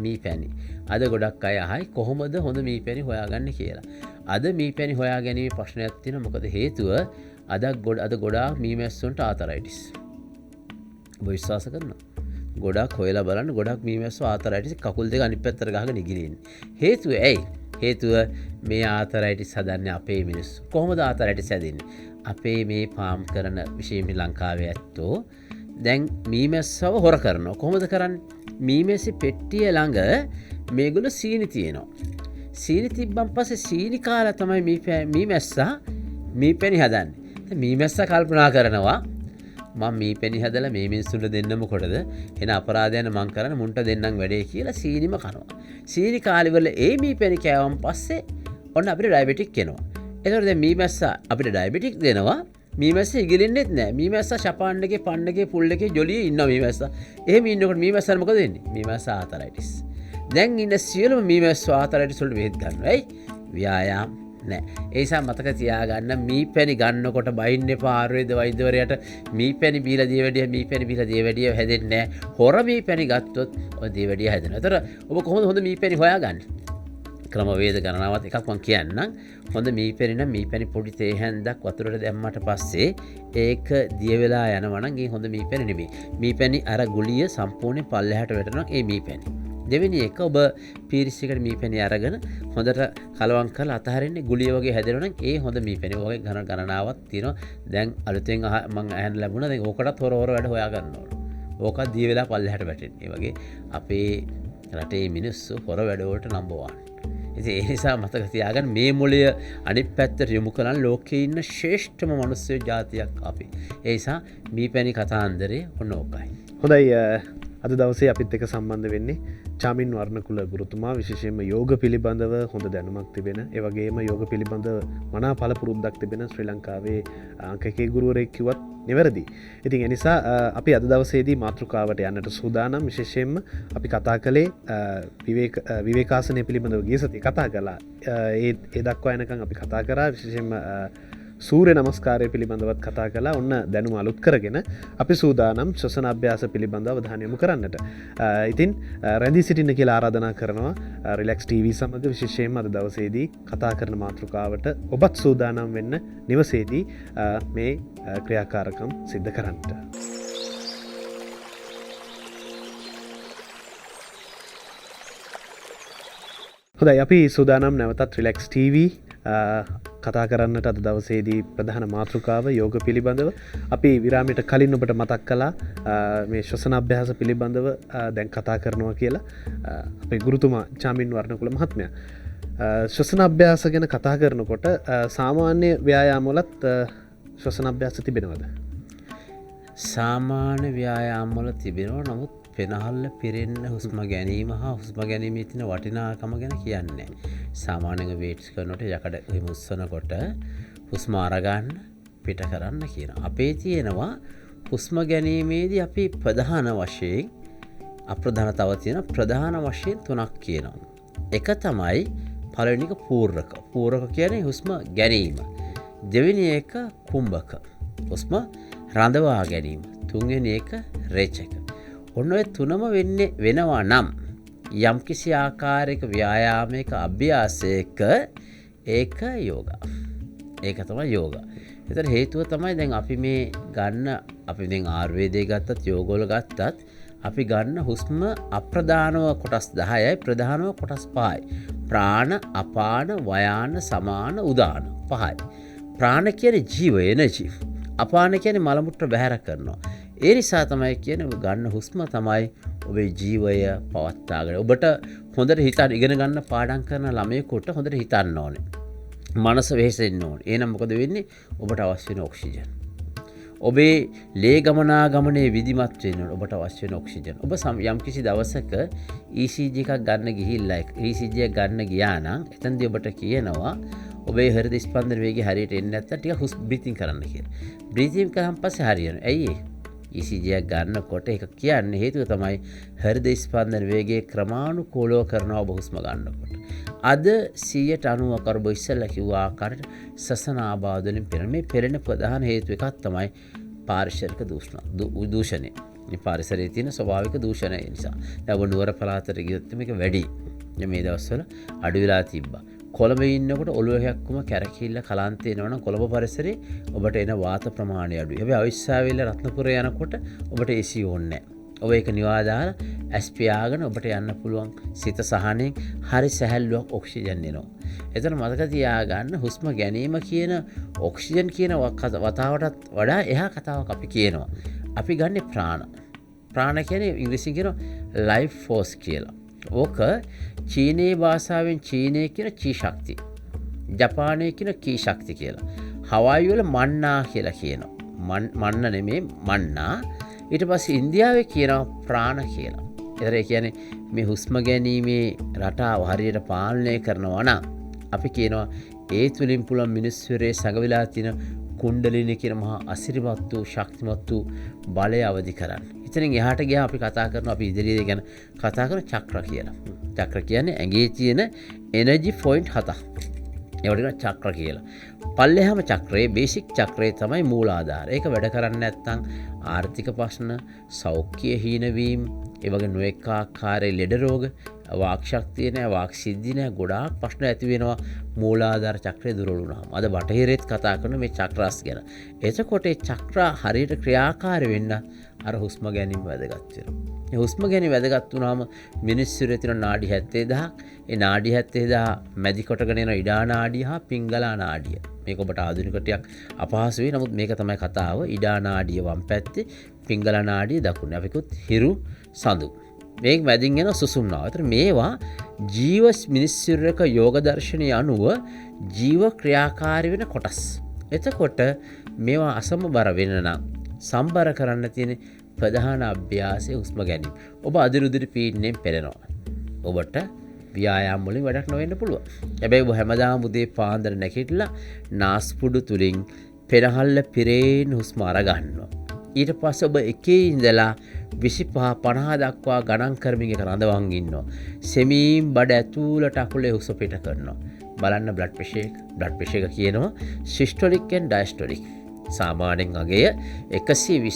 මීපැණි. අද ගොඩක් අය අහයි කොහොමද හොඳ මීපැණි හොයාගන්නේ කියලා. අද මීපැණි හොයා ගැනීම ප්‍රශ්නයක් තියෙනවා. මොකද හේතුව අද ගොඩාක් මීමැස්සුන්ට ආතරයිටිස්. ඔබ විශ්වාස කරනවා? ගොඩක් හොයලා බලන්න ගොඩක් මීමැස්සෝ ආතරයිටිස් කකුල් දෙක අනිත් පැත්තට ගහගෙන ඉගිරින්නේ. හේතුව ඇයි? හේතුව මේ ආතරයිටිස් හදන්නේ අපේ මිනිස්සු. කොහොමද ආතරයිටිස් හැදෙන්නේ? අපේ මේ පාම් කරන විශේෂයෙන් ලංකාවේ ඇත්තෝ දැන් මීමැස්සව හොර කරනවා. කොහොමද කරන්නේ? මීමැසි පෙට්ටිය ළඟ මේගොල්ලෝ සීනි තියෙනවා. සීනි තිබ්බන් පස්සේ සීනි කාලා තමයි මීමැස්සා මීපැණි හදන්නේ. මීමැස්සා කල්පනා කරනවා මම මීපැණි හදලා මේ මිනිස්සුන්ට දෙන්න මොකටද? එන අපරාධයන මං කරන මුන්ට දෙන්නම් වැඩේ කියලා සීනිම කනවා. සීනි කාලිවල ඒ මීපැණි කෑවම් පස්සේ ඔන්න අපිට ඩයබටික් එනවා. එතකොට දැන් මීමැස්සා අපිට ඩයබටික් දෙනවා. මීමැස්ස ඉගිලෙන්නෙත් නැහැ. මීමැස්සා ෂපාන් එකේ පන්න එකේ පුල් එකේ ජොලියේ ඉන්නවා මීමැස්සා. එහෙම ඉන්නකොට මීමැස්සාට මොකද වෙන්නේ? මීමැස්සා ආතරයිටිස්. දැන් ඉන්න සියලුම මීමැස්සෝ ආතරයිටිස් වලට බෙහෙත් ගන්නවා. ඇයි? ව්‍යායාම නැහැ. ඒ නිසා මතක තියාගන්න මීපැණි ගන්නකොට බයින්න එපා ආයුර්වේද වෛද්‍යවරයාට මීපැණි බීලා දියවැඩිය හැදෙන්නේ නැහැ. හොර මීපැණි ගත්තොත් ඔය දියවැඩිය හැදෙනවා. ඒතර ඔබ කොහොමද හොඳ මීපැණි හොයාගන්නේ? ක්‍රමවේද ගණනාවත් එකක් මම කියන්නම්. හොඳ මීපැණි නම් මීපැණි පොඩි තේ හැන්දක් වතුරට දැම්මට පස්සේ ඒක දිය වෙලා යනවා නම් ඒ හොඳ මීපැණි නෙමෙයි. මීපැණි අර ගුලිය සම්පූර්ණයෙන් පල්ලෙහාට වැටෙනවා ඒ මීපැණි. දෙවෙනි එක ඔබ පීරිසිකට මීපැණි අරගෙන හොඳට කලවම් කරලා අතහරින්නේ ගුලිය වගේ හැදෙනවා නම් ඒ හොඳ මීපැණි. ඔයගේ ගණනාවක් තියෙනවා. දැන් අලුතෙන් මම අහන්න ලැබුණා. දැන් ඕකටත් හොර වැඩ හොයා ගන්න ඕන. ඕකත් දිය වෙලා පල්ලෙහාට වැටෙන්නේ. ඒ වගේ අපේ රටේ මිනිස්සු හොර වැඩ වලට නම්බර් 1. ඉතින් ඒ නිසා මතක තියාගන්න මේ මොළය අනිත් පැත්තට යොමු කරන් ලෝකේ ඉන්න ශ්‍රේෂ්ඨම මිනිස්සු ජාතියක් අපි. ඒ නිසා මීපැණි කතාන්දරේ ඔන්න ඕකයි.
හොඳයි අද දවසේ අපිත් එක්ක සම්බන්ධ වෙන්නේ චාමින් වර්ණකුල ගුරුතුමා විශේෂයෙන්ම යෝග පිළිබඳව හොඳ දැනුමක් තිබෙන ඒ වගේම යෝග පිළිබඳව මනා පළපුරුද්දක් තිබෙන ශ්‍රී ලංකාවේ අංක 1 ගුරුවරයෙක් කිව්වත් නිවැරදි. ඉතින් ඒ නිසා අපි අද දවසේදී මාතෘකාවට යන්නට සූදානම්. විශේෂයෙන්ම අපි කතා කළේ විවේකාසනය පිළිබඳව ගිය සතියේ කතා කළා. ඒ දක්වා යනකම් අපි කතා කරා විශේෂයෙන්ම සූර්ය නමස්කාරය පිළිබඳවත් කතා කළා. ඔන්න දැනුම අලුත් කරගෙන අපි සූදානම් ශ්වසන අභ්‍යාස පිළිබඳව අවධානය යොමු කරන්නට. ඉතින් රැඳී සිටින්න කියලා ආරාධනා කරනවා රිලැක්ස් ටීවී සමග. විශේෂයෙන්ම අද දවසේදී කතා කරන මාතෘකාවට ඔබත් සූදානම් වෙන්න නිවසේදී මේ ක්‍රියාකාරකම් සිද්ධ කරන්නට. හොඳයි අපි සූදානම් නැවතත් රිලැක්ස් ටීවී කතා කරන්නට අද දවසේදී ප්‍රධාන මාතෘකාව යෝග පිළිබඳව. අපි විරාමයට කලින් ඔබට මතක් කළා මේ ශ්වසන අභ්‍යාස පිළිබඳව දැන් කතා කරනවා කියලා අපේ ගුරුතුමා චාමින් වර්ණකුල මහත්මයා. ශ්වසන අභ්‍යාස ගැන කතා කරනකොට සාමාන්‍ය ව්‍යායාම වලත් ශ්වසන අභ්‍යාස තිබෙනවද?
සාමාන්‍ය ව්‍යායාම්වල තිබෙනවා. නමුත් පෙනහල්ල පිරෙන්න හුස්ම ගැනීම හා හුස්ම ගැනීමේ තියෙන වටිනාකම ගැන කියන්නේ. සාමාන්‍යයෙන් වේට්ස් කරනකොට යකඩ එහෙම උස්සනකොට හුස්ම අරගන්න පිට කරන්න කියනවා. අපේ තියෙනවා හුස්ම ගැනීමේදී අපි ප්‍රධාන වශයෙන් අප්‍රධාන තව තියෙන ප්‍රධාන වශයෙන් 3ක් කියනවා. එක තමයි පළවෙනි එක පූර්වක. පූර්වක කියන්නේ හුස්ම ගැනීම. දෙවෙනි එක කුම්භක. හුස්ම රඳවා ගැනීම. තුන්වෙනි එක රේචක. ඔන්න ඔය තුනම වෙනවා නම් යම්කිසි ආකාරයක ව්‍යායාමයක අභ්‍යාසයක ඒක යෝගා. ඒක තමයි යෝගා. ඒතර හේතුව තමයි දැන් අපි මේ ගන්න අපි දැන් ආයුර්වේදයේ ගත්තත් යෝගවල ගත්තත් අපි ගන්න හුස්ම අප්‍රධානව කොටස් 10යි ප්‍රධානව කොටස් 5යි. ප්‍රාණ, අපාන, වයාන, සමාන, උදාන 5යි. ප්‍රාණ කියන්නේ ජීව එනර්ජි. අපාන කියන්නේ මල මුත්‍ර බැහැර කරනවා. ඒ නිසා තමයි කියන්නේ ගන්න හුස්ම තමයි ඔබේ ජීවය පවත්වාගෙන. ඔබට හොඳට හිතන්න ඉගෙන ගන්න පාඩම් කරන ළමයෙකුට හොඳට හිතන්න ඕනේ. මනස වෙහෙසෙන්න ඕනේ. එහෙනම් මොකද වෙන්නේ? ඔබට අවශ්‍ය වෙන ඔක්සිජන්. ඔබේ ලේ ගමනාගමනයේ විධිමත් වෙන්න ඔබට අවශ්‍ය වෙන ඔක්සිජන්. ඔබ යම් කිසි දවසක ECG එකක් ගන්න ගිහිල්ලා ECG එක ගන්න ගියා නම් එතනදී ඔබට කියනවා ඔබේ හෘද ස්පන්දන වේගය හරියට එන්නේ නැත්නම් ටික බ්‍රීතිං කරන්න කියලා. බ්‍රීතිං කරාන් පස්සේ හරියනවා. ඇයි ECG එක ගන්නකොට ඒක කියන්නේ හේතුව තමයි හෘද ස්පන්දන වේගය ක්‍රමානුකූලව කරනවා ඔබ හුස්ම ගන්නකොට. අද 90% කරබ ඉස්සෙල්ලා කිව්වා ආකාරයට සසන ආබාධ වලින් පෙරෙන ප්‍රධාන හේතුව එකක් තමයි පාරිසරික දූෂණය. මේ පාරිසරයේ තියෙන ස්වභාවික දූෂණය නිසා. දැන් ඔබ නුවර පළාතට ගියොත් මේක වැඩි. මේ දවස්වල අඩු වෙලා තිබ්බා. කොළඹ ඉන්නකොට ඔළුව හැක්කුම කැරකිල්ල කලාන්ත එනවනම් කොළඹ පරිසරේ ඔබට එන වාත ප්‍රමාණය අඩුයි. හැබැයි අවිස්සාවෙල්ල රත්නපුරේ යනකොට ඔබට AC ඕනේ නැහැ. ඔබ ඒක නිවා දාලා ඇස් පියාගෙන ඔබට යන්න පුළුවන් සිත සහනෙන් හරි සැහැල්ලුවක් ඔක්සිජන් එනවා. එතන මතක තියාගන්න හුස්ම ගැනීම කියන ඔක්සිජන් කියන වතාවටත් වඩා එහා කතාවක් අපි කියනවා. අපි ගන්නේ ප්‍රාණ. ප්‍රාණ කියන්නේ ඉංග්‍රීසියෙන් කියනවා ලයිෆ් ෆෝස් කියලා. ඕක චීනයේ භාෂාවෙන් චීනයේ කියන චී ශක්තිය. ජපානයේ කියන කී ශක්තිය කියලා. හවායි වල මන්නා කියලා කියනවා. මන්න නෙමෙයි මන්නා. ඊට පස්සේ ඉන්දියාවේ කියනවා ප්‍රාණ කියලා. ඒතර ඒ කියන්නේ මේ හුස්ම ගැනීමේ රටාව හරියට පාලනය කරනවා නම් අපි කියනවා ඒ තුලින් පුළුවන් මිනිස්සුරේ සඟවිලා තියෙන කුණ්ඩලිනී කියන මහා අසිරිමත් වූ ශක්තිමත් වූ බලය අවදි කරන්න. ඉතින් එහාට ගියා අපි කතා කරනවා අපි ඉදිරියේ ගැන කතා කරන චක්‍ර කියලා. චක්‍ර කියන්නේ ඇඟේ තියෙන එනර්ජි පොයින්ට් 7ක්. ඒවට චක්‍ර කියලා. පල්ලෙහාම චක්‍රයේ බේසික් චක්‍රය තමයි මූලාධාර. ඒක වැඩ කරන්නේ නැත්නම් ආර්ථික ප්‍රශ්න, සෞඛ්‍ය හීනවීම, ඒ වගේ නොඑක ආකාරයේ ලෙඩ රෝග, වාක් ශක්තිය නැහැ, වාක් සිද්ධි නැහැ, ගොඩාක් ප්‍රශ්න ඇති වෙනවා මූලාධාර චක්‍රය දුර්වල වුණාම. අද බටහිරෙත් කතා කරන මේ චක්‍රස් ගැන. එතකොට ඒ චක්‍ර හරියට ක්‍රියාකාරී වෙන්න අර හුස්ම ගැනීම වැදගත් වෙනවා. මේ හුස්ම ගැනීම වැදගත් වුණාම මිනිස්සුන්ගේ තියෙන නාඩි 70000ක් ඒ නාඩි 70000 මැදි කොටගෙන යන ඉඩා නාඩිය හා පිංගලා නාඩිය. මේක ඔබට ආධුනික ටිකක් අපහසු වෙයි. නමුත් මේක තමයි කතාව. ඉඩා නාඩිය වම් පැත්තේ, පිංගලා නාඩිය දකුණේ. අපිකුත් හිරු සඳු. මේක මැදින් යන සුසුම්නාව. ඒතර මේවා ජීව මිනිස්සුරක යෝග දර්ශනය අනුව ජීව ක්‍රියාකාරී වෙන කොටස්. එතකොට මේවා අසමබර වෙන නම් සම්බර කරන්න තියෙන ප්‍රධාන අභ්‍යාසය හුස්ම ගැනීම. ඔබ අදිරුදිරි පීඩනයෙන් පෙළෙනවා. ඔබට ව්‍යායාම වලින් වැඩක් නොවෙන්න පුළුවන්. හැබැයි ඔබ හැමදාම උදේ පාන්දර නැගිටලා නාස්පුඩු තුලින් පෙරහල්ල පිරේන හුස්ම අරගන්නවා. ඊට පස්සේ ඔබ එකේ ඉඳලා 25 50 දක්වා ගණන් කරමින් එක රඳවන් ඉන්නවා. සෙමීම් බඩ ඇතුළට අකුලේ හුස්ම පිට කරනවා. බලන්න බ්ලඩ් ප්‍රෙෂර් එක කියනවා සිස්ටොලික් and ඩයස්ටොලික්. සාමාන්‍යයෙන් අගය 120යි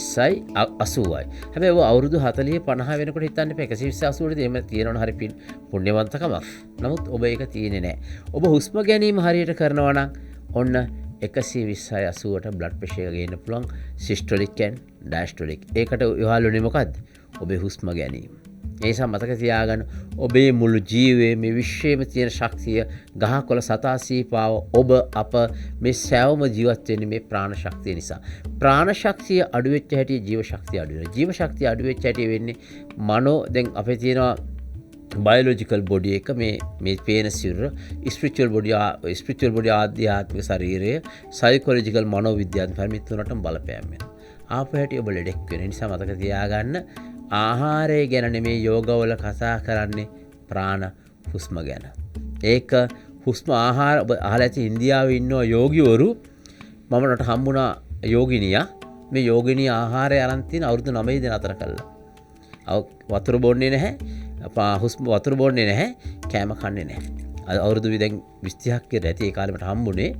80යි. හැබැයි ඔය අවුරුදු 40 50 වෙනකොට හිතන්න එපා 120 80 එහෙම තියෙනවනේ හරි පුණ්‍යවන්තකමක්. නමුත් ඔබ ඒක තියෙන්නේ නැහැ. ඔබ හුස්ම ගැනීම හරියට කරනවා නම් ඔන්න 120යි 80ට බ්ලඩ් ප්‍රෙෂර් එක ගේන්න පුළුවන් සිස්ටොලික් and ඩයස්ටොලික්. ඒකට යහළුනේ මොකද්ද? ඔබේ හුස්ම ගැනීම. ඒ නිසා මතක තියාගන්න ඔබේ මුළු ජීවයේ මේ විශ්වයේම තියෙන ශක්තිය ගහකොළ සතා සීපාව ඔබ අප මේ සෑවම ජීවත් වෙන්නේ මේ ප්‍රාණ ශක්තිය නිසා. ප්‍රාණ ශක්තිය අඩු වෙච්ච හැටි ජීව ශක්තිය අඩු වෙනවා. ජීව ශක්තිය අඩු වෙච්ච හැටි වෙන්නේ මනෝ දැන් අපේ තියෙනවා බයොලොජිකල් බොඩි එක මේ පේන සිරුර ස්පිරිචුවල් බොඩි ආධ්‍යාත්මික ශරීරය සයිකොලොජිකල් මනෝවිද්‍යාත්මක මේ තුනටම බලපෑම් වෙනවා. ආපු හැටි ඔබ ලෙඩෙක් වෙන නිසා මතක තියාගන්න ආහාරය ගැන නෙමේ යෝගවල කතා කරන්නේ ප්‍රාණ හුස්ම ගැන. ඒක හුස්ම ආහාර ඔබ අහලා ඇති ඉන්දියාවේ ඉන්නවා යෝගිවරු මම නට හම්බුණා යෝගිනියා මේ යෝගිනිය ආහාරය අරන් තියෙන අවුරුදු 9 දින අතර කළා. වතුර බොන්නේ නැහැ. හුස්ම වතුර බොන්නේ නැහැ. කෑම කන්නේ නැහැ. අවුරුදු දැන් 20ක් කියලා ඇති ඒ කාලේ මට හම්බුනේ.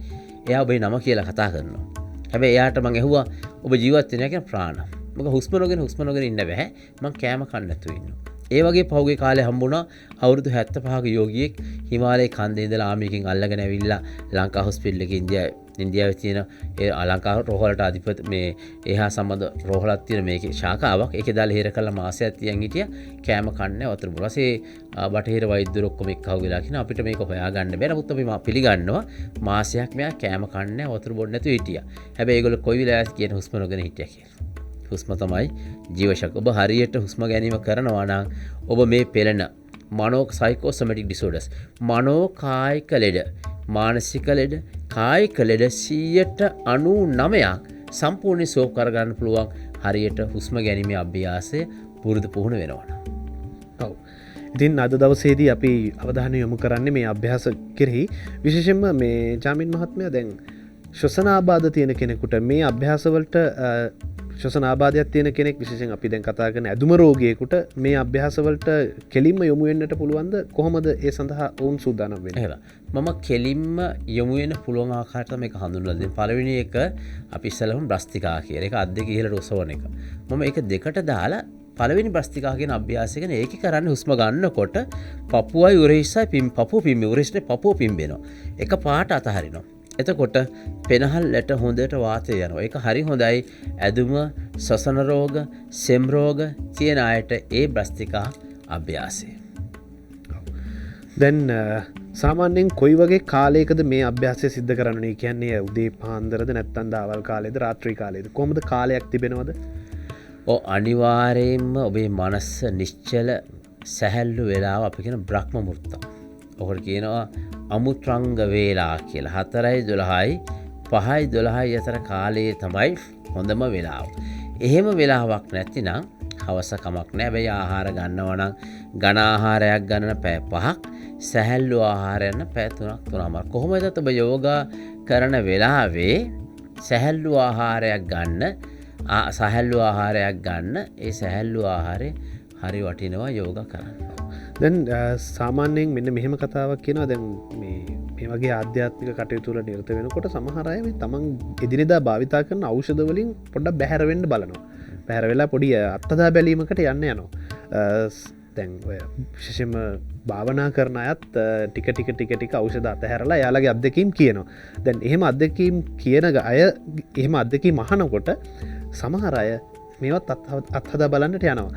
එයා ඔබේ නම කියලා කතා කරනවා. හැබැයි එයාට මම ඇහුවා ඔබ ජීවත් වෙන්නේ කියන ප්‍රාණ. මම හුස්ම නොගෙන ඉන්න බෑ. මම කෑම කන්න නැතුව ඉන්නවා. ඒ වගේ පහුගිය කාලේ හම්බුණා අවුරුදු 75ක යෝගියෙක් හිමාලයේ කන්දේ ඉඳලා ආමියකින් අල්ලගෙන ඇවිල්ලා ලංකා හොස්පිටල් එකේ ඉන්දියාවේ තියෙන ඒ ලංකා රෝහලට අධිපති මේ එහා සම්බන්ධ රෝහලක් තියෙන මේකේ ශාඛාවක් ඒකේ දාලා හිර කළා මාසයක් තියන් හිටියා කෑම කන්නේ වතුර බොලා. ඊපස්සේ බටහිර වෛද්‍යවරු ඔක්කොම එක්කව වෙලා කියන අපිට මේක හොයාගන්න බැහැ. නමුත් අපි පිළිගන්නවා මාසයක් මෙයා කෑම කන්නේ වතුර බොන්නේ නැතුව හිටියා. හැබැයි ඒගොල්ලෝ කොයි වෙලාවෙත් කියන හුස්ම නොගෙන හිටියා කියලා. හුස්ම තමයි ජීවශක්තිය. ඔබ හරියට හුස්ම ගැනීම කරනවා නම් ඔබ මේ පෙළෙන මනෝ සයිකෝසොමැටික් ඩිසෝඩර්ස් මනෝ කායික ලෙඩ මානසික ලෙඩ කායික ලෙඩ 99% සම්පූර්ණ සෝප් කරගන්න පුළුවන් හරියට හුස්ම ගැනීමේ අභ්‍යාසය පුරුදු පුහුණු වෙනවා.
ඔව්. ඉතින් අද දවසේදී අපි අවධානය යොමු කරන්නේ මේ අභ්‍යාස කෙරෙහි. විශේෂයෙන්ම මේ ජාමින් මහත්මයා දැන් ශ්වසන ආබාධ තියෙන කෙනෙකුට මේ අභ්‍යාසවලට ශ්වසන ආබාධයක් තියෙන කෙනෙක් විශේෂයෙන් අපි දැන් කතා කරන ඇදුම රෝගියෙකුට මේ අභ්‍යාසවලට කෙලින්ම යොමු වෙන්නට පුළුවන්ද? කොහොමද ඒ සඳහා වුන් සූදානම් වෙන්නේ?
මම කෙලින්ම යොමු වෙන්න පුළුවන් ආකාරයට මේක හඳුන්වලා දෙන්න. පළවෙනි එක අපි ඉස්සෙල්ලාම බ්‍රස්තිකා කියලා. ඒක අත් දෙක ඉහළට ඔසවන එක. මම ඒක දෙකට දාලා පළවෙනි බ්‍රස්තිකා කියන අභ්‍යාසය ගැන ඒකේ කරන්නේ හුස්ම ගන්නකොට පපුවයි උරහිස්සයි පපුව පිම්බෙනවා. උරහිස්නේ පපුව පිම්බෙනවා. එක පාට අතහරිනවා. එතකොට පෙනහල්ලට හොඳට වාතය යනවා. ඒක හරි හොඳයි ඇදුම ශ්වසන රෝග සෙම් රෝග තියෙන අයට ඒ බ්‍රස්තිකා අභ්‍යාසය.
දැන් සාමාන්‍යයෙන් කොයි වගේ කාලයකද මේ අභ්‍යාසය සිද්ධ කරන්නේ? කියන්නේ උදේ පාන්දරද නැත්නම් දවල් කාලේද රාත්‍රී කාලේද? කොහොමද කාලයක් තිබෙනවද?
අනිවාර්යයෙන්ම ඔබේ මනස නිශ්චල සැහැල්ලු වෙලාව අපි කියන බ්‍රහ්ම මුහුර්ත. ඔකට කියනවා අමුත්‍රංග වේලා කියලා. 4:12යි 5:12යි අතර කාලයේ තමයි හොඳම වෙලාව. එහෙම වෙලාවක් නැතිනම් හවස කමක් නැහැ. හැබැයි ආහාර ගන්නවා නම් ඝන ආහාරයක් ගන්න පැය 5ක්, සැහැල්ලු ආහාරයන් පැය 3ක්. කොහොමද ඔබ යෝගා කරන වෙලාවේ සැහැල්ලු ආහාරයක් ගන්න, සැහැල්ලු ආහාරයක් ගන්න. ඒ සැහැල්ලු ආහාරය හරි වටිනවා යෝගා කරන්න.
දැන් සාමාන්‍යයෙන් මෙන්න මෙහෙම කතාවක් කියනවා. දැන් මේ වගේ ආධ්‍යාත්මික කටයුතු වල නිරත වෙනකොට සමහර අය මේ තමන් එදිනෙදා භාවිතා කරන ඖෂධ වලින් පොඩ්ඩක් බැහැර වෙන්න බලනවා. බැහැර වෙලා පොඩි අත්දැක බැලීමකට යන්න යනවා. දැන් ඔය විශේෂයෙන්ම භාවනා කරන අයත් ටික ඖෂධ අතහැරලා යාළගේ අත්දැකීම් කියනවා. දැන් එහෙම අත්දැකීම් කියන අය එහෙම අත්දැකීම් අහනකොට සමහර අය මේවත් අත්හදා බලන්නට යනවා.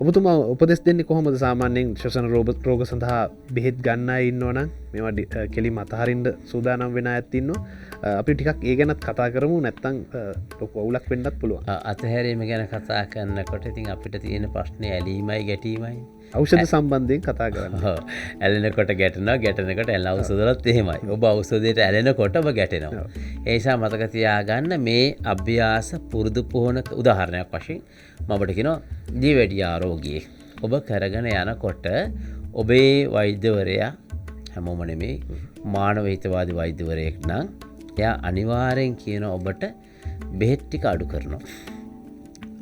ඔබතුමා උපදෙස් දෙන්නේ කොහොමද? සාමාන්‍යයෙන් ශ්වසන රෝග සඳහා බෙහෙත් ගන්න අය ඉන්නවනම් මේවා කෙලින්ම අතහරින්න සූදානම් වෙන අයත් ඉන්නවා. අපි ටිකක් ඒ ගැනත් කතා කරමු. නැත්නම් ලොකු අවුලක් වෙන්නත් පුළුවන්.
අතහැරීම ගැන කතා කරනකොට ඉතින් අපිට තියෙන ප්‍රශ්නේ ඇලීමයි ගැටීමයි.
ඖෂධ සම්බන්ධයෙන් කතා කරන්න.
ඇලෙනකොට ගැටෙනවා, ගැටෙනකොට ඇලෙන ඖෂධවලත් එහෙමයි. ඔබ ඖෂධයට ඇලෙනකොට ඔබ ගැටෙනවා. ඒ නිසා මතක තියාගන්න මේ අභ්‍යාස පුරුදු පුහුණු උදාහරණයක් වශයෙන් මමට කියනවා දියවැඩියා රෝගියෙක් ඔබ කරගෙන යනකොට ඔබේ වෛද්‍යවරයා හැමෝම නෙමෙයි මානව හිතවාදී වෛද්‍යවරයෙක් නම් එයා අනිවාර්යෙන් කියන ඔබට බෙහෙත් ටික අඩු කරනවා.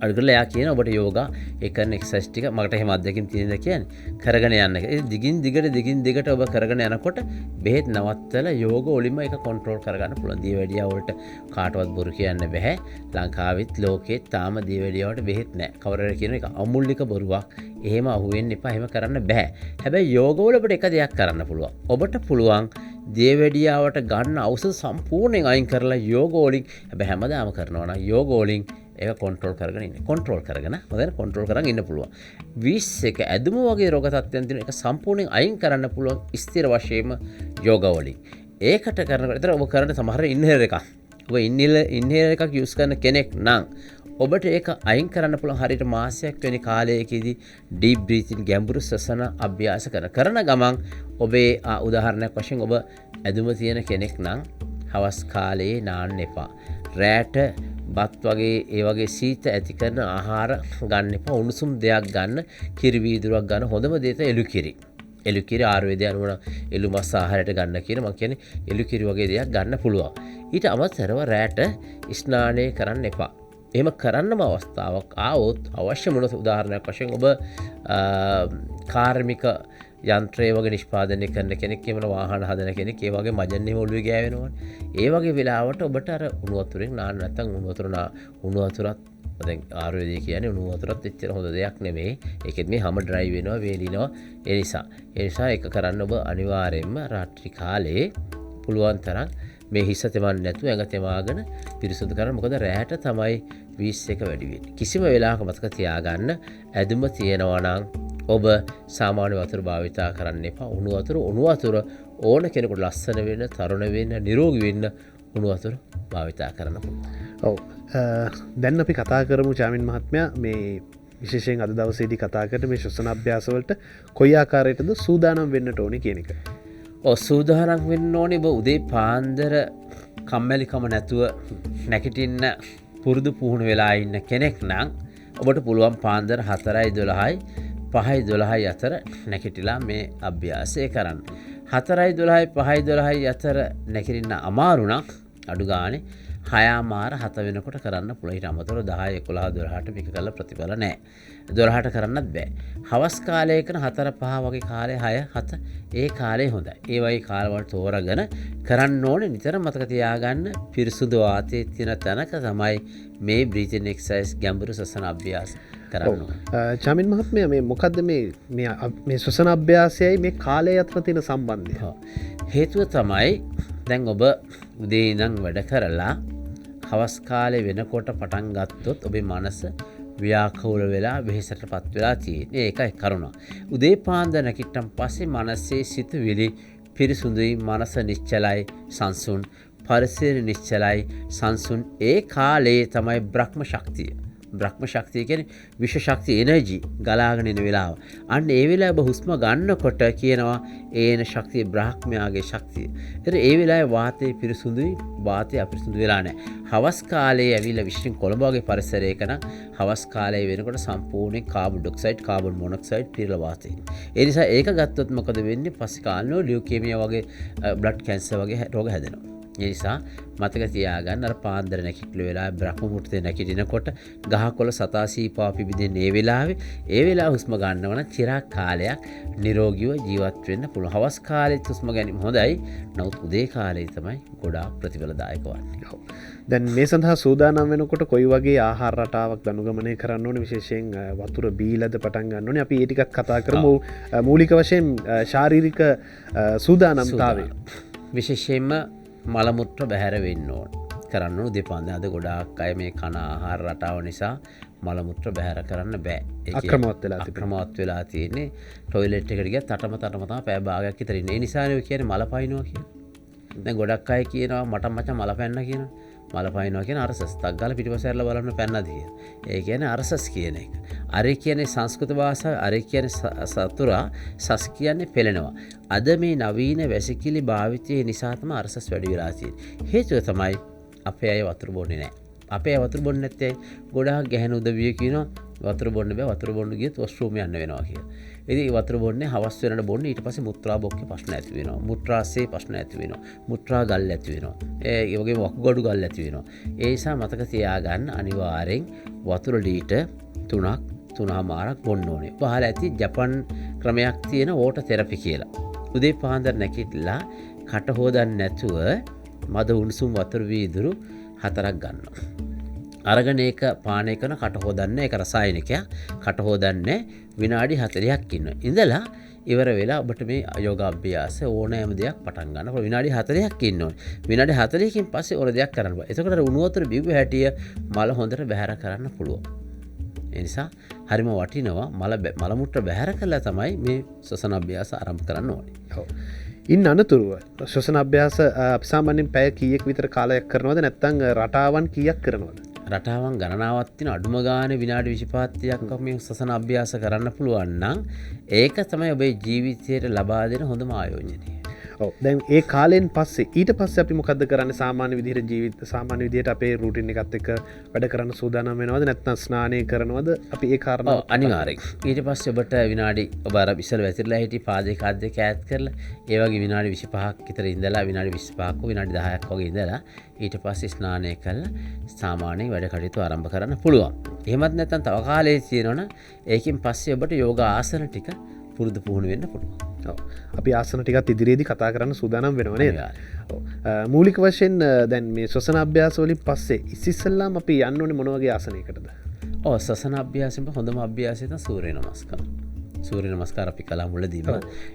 අඩු කරලා එයා කියන ඔබට යෝගා ඒ කරන එක්සර්සයිස් ටික මකට එහෙම අත්දැකීම් තියෙනද කියන්නේ කරගෙන යන්න. ඒ දිගින් දිගට ඔබ කරගෙන යනකොට බෙහෙත් නවත්තලා යෝග ඔලිම එක කන්ට්‍රෝල් කරගන්න පුළුවන්. දියවැඩියා වලට කාටවත් බොරු කියන්න බෑ. ලංකාවෙත් ලෝකෙත් තාම දියවැඩියාවට බෙහෙත් නැහැ. කවුරුහරි කියන එක අමුල්ලික බොරුවක්. එහෙම අහුවෙන්න එපා. එහෙම කරන්න බෑ. හැබැයි යෝග වල ඔබට එක දෙයක් කරන්න පුළුවන්. ඔබට පුළුවන් දියවැඩියාවට ගන්න ඖෂධ සම්පූර්ණයෙන් අයින් කරලා යෝග වලින් හැබැයි හැමදාම කරනවා නම් යෝග වලින් ඒක කොන්ට්‍රෝල් කරගෙන ඉන්න. කොන්ට්‍රෝල් කරගෙන හොඳට කොන්ට්‍රෝල් කරන් ඉන්න පුළුවන්. 21 ඇදුම වගේ රෝග තත්ත්වයන් තියෙන එක සම්පූර්ණයෙන් අයින් කරන්න පුළුවන් ස්ථිර වශයෙන්ම යෝග වලින්. ඒකට කරනකොට ඒතර ඔබ කරන සමහර ඉන්හෙලර් එකක්. ඔබ ඉන්හෙලර් එකක් යූස් කරන කෙනෙක් නම් ඔබට ඒක අයින් කරන්න පුළුවන් හරියට මාසයක් වෙන කාලයකදී ඩීප් බ්‍රීතින් ගැඹුරු ශ්වසන අභ්‍යාස කරන ගමන් ඔබේ උදාහරණයක් වශයෙන් ඔබ ඇදුම තියෙන කෙනෙක් නම් හවස් කාලයේ නාන්න එපා. රැට බත් වගේ ඒ වගේ සීත ඇති කරන ආහාර ගන්න එපා. උණුසුම් දෙයක් ගන්න, කිරි වීදුරුවක් ගන්න. හොඳම දේ තමයි එළුකිරි. එළුකිරි ආයුර්වේදය අනුව එළු මස් ආහාරයට ගන්න කියන මම කියන්නේ එළුකිරි වගේ දෙයක් ගන්න පුළුවන්. ඊට අමතරව රැට ස්නානය කරන්න එපා. එහෙම කරන්නම අවස්ථාවක් ආවොත් අවශ්‍ය මොන උදාහරණයක් වශයෙන් ඔබ කාර්මික යන්ත්‍රය වගේ නිෂ්පාදනය කරන කෙනෙක්, එහෙම වාහන හදන කෙනෙක්, ඒ වගේ මජන්නේ ඔළුවේ ගෑවෙනවනේ. ඒ වගේ වෙලාවට ඔබට අර උණු වතුරෙන් නාන්න නැත්නම් උණු වතුරත් දැන් ආයුර්වේදයේ කියන්නේ උණු වතුරත් එච්චර හොඳ දෙයක් නෙමෙයි. ඒකෙත් මේ හැම ඩ්‍රයි වෙනවා, වේලිනවා. ඒ නිසා ඒක කරන්න ඔබ අනිවාර්යයෙන්ම රාත්‍රී කාලේ පුළුවන් තරම් මේ හිස තෙමන්නේ නැතුව ඇඟ තෙමාගෙන පිරිසුදු කරන්න. මොකද රැයට තමයි වීස් එක වැඩි වෙන්නේ. කිසිම වෙලාවක මතක තියාගන්න, ඇදුම තියෙනවා නම් ඔබ සාමාන්‍ය වතුර භාවිතා කරන්න එපා. උණු වතුර ඕන කෙනෙකුට ලස්සන වෙන්න, තරුණ වෙන්න, නිරෝගී වෙන්න උණු වතුර භාවිතා කරන්න පුළුවන්.
ඔව්. දැන් අපි කතා කරමු චාමින් මහත්මයා මේ විශේෂයෙන් අද දවසේදී කතා කරන මේ ශ්වසන අභ්‍යාසවලට කොයි ආකාරයකටද සූදානම් වෙන්නට ඕනේ කියන එක.
සූදානම් වෙන්න ඕනේ ඔබ උදේ පාන්දර කම්මැලිකම නැතුව නැගිටින්න පුරුදු පුහුණු වෙලා ඉන්න කෙනෙක් නම් ඔබට පුළුවන් පාන්දර 4:12යි 5:12යි අතර නැගිටලා මේ අභ්‍යාසය කරන්න. 4:12යි 5:12යි අතර නැගිටින්න අමාරු නම් අඩු ගානේ 6:07 වෙනකොට කරන්න පුළුවන්. ඊට අමතරව 10 11 12ට මේක කරලා ප්‍රතිඵල නැහැ. 12ට කරන්නත් බෑ. හවස් කාලයේ කරන 4 5 වගේ කාලේ 6 7 ඒ කාලේ හොඳයි. ඒ වගේ කාලවල තෝරාගෙන කරන්න ඕනේ. නිතර මතක තියාගන්න පිරිසුදු වාතයේ තියෙන තැනක තමයි මේ breathing exercise ගැඹුරු ශ්වසන අභ්‍යාස කරන්න ඕනේ.
චාමින් මහත්මයා මේ මොකද්ද මේ ශ්වසන අභ්‍යාසයයි මේ කාලය අතර තියෙන සම්බන්ධය?
හේතුව තමයි දැන් ඔබ උදේ ඉඳන් වැඩ කරලා හවස් කාලේ වෙනකොට පටන් ගත්තොත් ඔබේ මනස ව්‍යාකූල වෙලා වෙහෙසටපත් වෙලා තියෙන්නේ. ඒකයි කරුණ. උදේ පාන්දර නැගිට්ටන් පස්සේ මනසේ සිතුවිලි පිරිසුදුයි, මනස නිශ්චලයි, සංසුන්, පරිසරය නිශ්චලයි, සංසුන්. ඒ කාලේ තමයි බ්‍රහ්ම ශක්තිය. බ්‍රහ්ම ශක්තිය කියන්නේ විශ්ව ශක්තිය, එනර්ජි ගලාගෙන එන වෙලාව. අන්න ඒ වෙලාව හුස්ම ගන්නකොට කියනවා ඒන ශක්තිය බ්‍රහ්මයාගේ ශක්තිය. ඒතර ඒ වෙලාවේ වාතය පිරිසුදුයි, වාතය අපිරිසුදු වෙලා නැහැ. හවස් කාලේ ඇවිල්ලා විශේෂයෙන් කොළඹ වගේ පරිසරයක නම් හවස් කාලේ වෙනකොට සම්පූර්ණයෙන් කාබන් ඩයොක්සයිඩ්, කාබන් මොනොක්සයිඩ් පිරලා වාතය. ඒ නිසා ඒක ගත්තොත් මොකද වෙන්නේ? පස්සේ කාලේ ලියුකේමියා වගේ බ්ලඩ් කැන්සර් වගේ රෝග හැදෙනවා. ඒ නිසා මතක තියාගන්න අර පාන්දර නැකිట్ల වෙලාවේ බ්‍රහ්ම මුහුර්තේ නැකිටිනකොට ගහකොළ සතා සීපා පිබිදෙන ඒ වෙලාව හුස්ම ගන්නව නම් চিරාක් කාලයක් නිරෝගීව ජීවත් වෙන්න පුළුවන්. හවස් කාලෙත් හුස්ම ගැනීම හොඳයි. නමුත් උදේ කාලේ තමයි ගොඩාක් ප්‍රතිඵලදායක වන්නේ.
දැන් මේ සඳහා සූදානම් වෙනකොට කොයි වගේ ආහාර රටාවක් අනුගමනය කරන්න ඕනේ? විශේෂයෙන් වතුර බීලාද පටන් ගන්න ඕනේ? අපි ඒ ටිකත් කතා කරමු. මූලික වශයෙන් ශාරීරික සූදානම්තාවය
විශේෂයෙන්ම මල මුත්‍ර බැහැර වෙන්න ඕන. කරන්න ඕන දෙපාන්දර. අද ගොඩාක් අය මේ කන ආහාර රටාව නිසා මල මුත්‍ර බැහැර කරන්න බෑ. ඒක අක්‍රමවත් වෙලා තියෙන්නේ. টয়ලට් එකට ගියත් තටම තමයි පැය භාගයක් විතර ඉන්නේ. ඒ නිසානේ කියන්නේ මල පයින්නවා කියන්නේ. දැන් ගොඩක් අය කියනවා මට මචං මල පැන්න කියනවා. මල පයින්නවා කියන අරසස් තක් ගාලා පිටිපස්ස ඇරලා බලන්න පැන්නද කියලා. ඒ කියන්නේ අරසස් කියන එක. අර කියන්නේ සංස්කෘත භාෂාව, අර කියන්නේ සතුරා, සස් කියන්නේ පෙළෙනවා. අද මේ නවීන වැසිකිලි භාවිතය නිසා තමයි අරසස් වැඩි වෙලා තියෙන්නේ. හේතුව තමයි අපේ අය වතුර බොන්නේ නැහැ. අපේ අය වතුර බොන්නේ නැත්තේ ගොඩාක් ගැහෙන උදවිය කියනවා වතුර බොන්න බෑ, වතුර බොන්න ගියත් වොෂ්රූම් යන්න වෙනවා කියලා. ඉතින් වතුර බොන්නේ හවස් වෙනකොට බොන්නේ. ඊට පස්සේ මුත්‍රා බොක්කේ ප්‍රශ්න ඇති වෙනවා. මුත්‍රාසේ ප්‍රශ්න ඇති වෙනවා. මුත්‍රා ගල් ඇති වෙනවා. ඒ වගේම වකුගඩු ගල් ඇති වෙනවා. ඒ නිසා මතක තියාගන්න අනිවාර්යෙන් වතුර ලීටර් 3.5ක් බොන්න ඕනේ. පහල ඇති ජපන් ක්‍රමයක් තියෙන වෝටර් තෙරපි කියලා. උදේ පාන්දර නැගිටලා කට හොදන්න නැතුව මද උණුසුම් වතුර වීදුරු 4ක් ගන්නවා. අරගෙන ඒක පානය කරන කට හොදන්න. ඒක රසායනිකයක්. කට හොදන්නේ විනාඩි 40ක් ඉන්නවා. ඉඳලා ඉවර වෙලා ඔබට මේ යෝගාභ්‍යාස ඕනෑම දෙයක් පටන් ගන්න. විනාඩි 40ක් ඉන්න ඕනේ. විනාඩි 40කින් පස්සේ ඕන දෙයක් කරන්න බෑ. එතකොට උණු වතුර බිව්ව හැටිය මල හොඳට බැහැර කරන්න පුළුවන්. ඒ නිසා හරිම වටිනවා මල මුත්‍ර බැහැර කළා තමයි මේ ශ්වසන අභ්‍යාස ආරම්භ කරන්න ඕනේ.
ඔව්. ඉන් අනතුරුව ශ්වසන අභ්‍යාස අපි සාමාන්‍යයෙන් පැය කීයක් විතර කාලයක් කරනවද? නැත්නම් රටාවන් කීයක් කරනවද?
රටාවන් ගණනාවක් තියෙන. අඩුම ගානේ විනාඩි 25ක් මේ ශ්වසන අභ්‍යාස කරන්න පුළුවන් නම් ඒක තමයි ඔබේ ජීවිතයට ලබා දෙන හොඳම ආයෝජනය.
දැන් ඒ කාලෙන් පස්සේ ඊට පස්සේ අපි මොකද කරන්න සාමාන්‍ය විදිහට ජීවිත සාමාන්‍ය විදිහට අපේ රූටින් එකත් එක්ක වැඩ කරන්න සූදානම් වෙනවද නැත්නම් ස්නානය කරනවද අපි ඒ කාරණා
අනිවාර්යෙන් ඊට පස්සේ ඔබට විනාඩි ඔබ අර ඉස්සෙල් වැතිරලා හිටි පාදේ කාද්දේ ඈත් කරලා ඒ වගේ විනාඩි 25ක් විතර ඉඳලා විනාඩි 25ක් විනාඩි 10ක් වගේ ඉඳලා ඊට පස්සේ ස්නානය කරලා සාමාන්‍ය වැඩ කටයුතු ආරම්භ කරන්න පුළුවන්. එහෙමත් නැත්නම් තව කාලයක් තියෙනවනේ ඒකෙන් පස්සේ ඔබට යෝග ආසන ටික පුරුදු පුහුණු වෙන්න පුළුවන්.
අපි ආසන ටිකත් ඉදිරියේදී කතා කරන්න සූදානම් වෙනවා නේද? මූලික වශයෙන් දැන් මේ ශ්වසන අභ්‍යාස වලින් පස්සේ ඉස්සෙල්ලාම අපි යන්න ඕනේ මොන වගේ ආසනයකටද?
ශ්වසන අභ්‍යාසයෙන් හොඳම අභ්‍යාසය තමයි සූර්ය නමස්කාර. සූර්ය නමස්කාර අපි කලා මුලදීම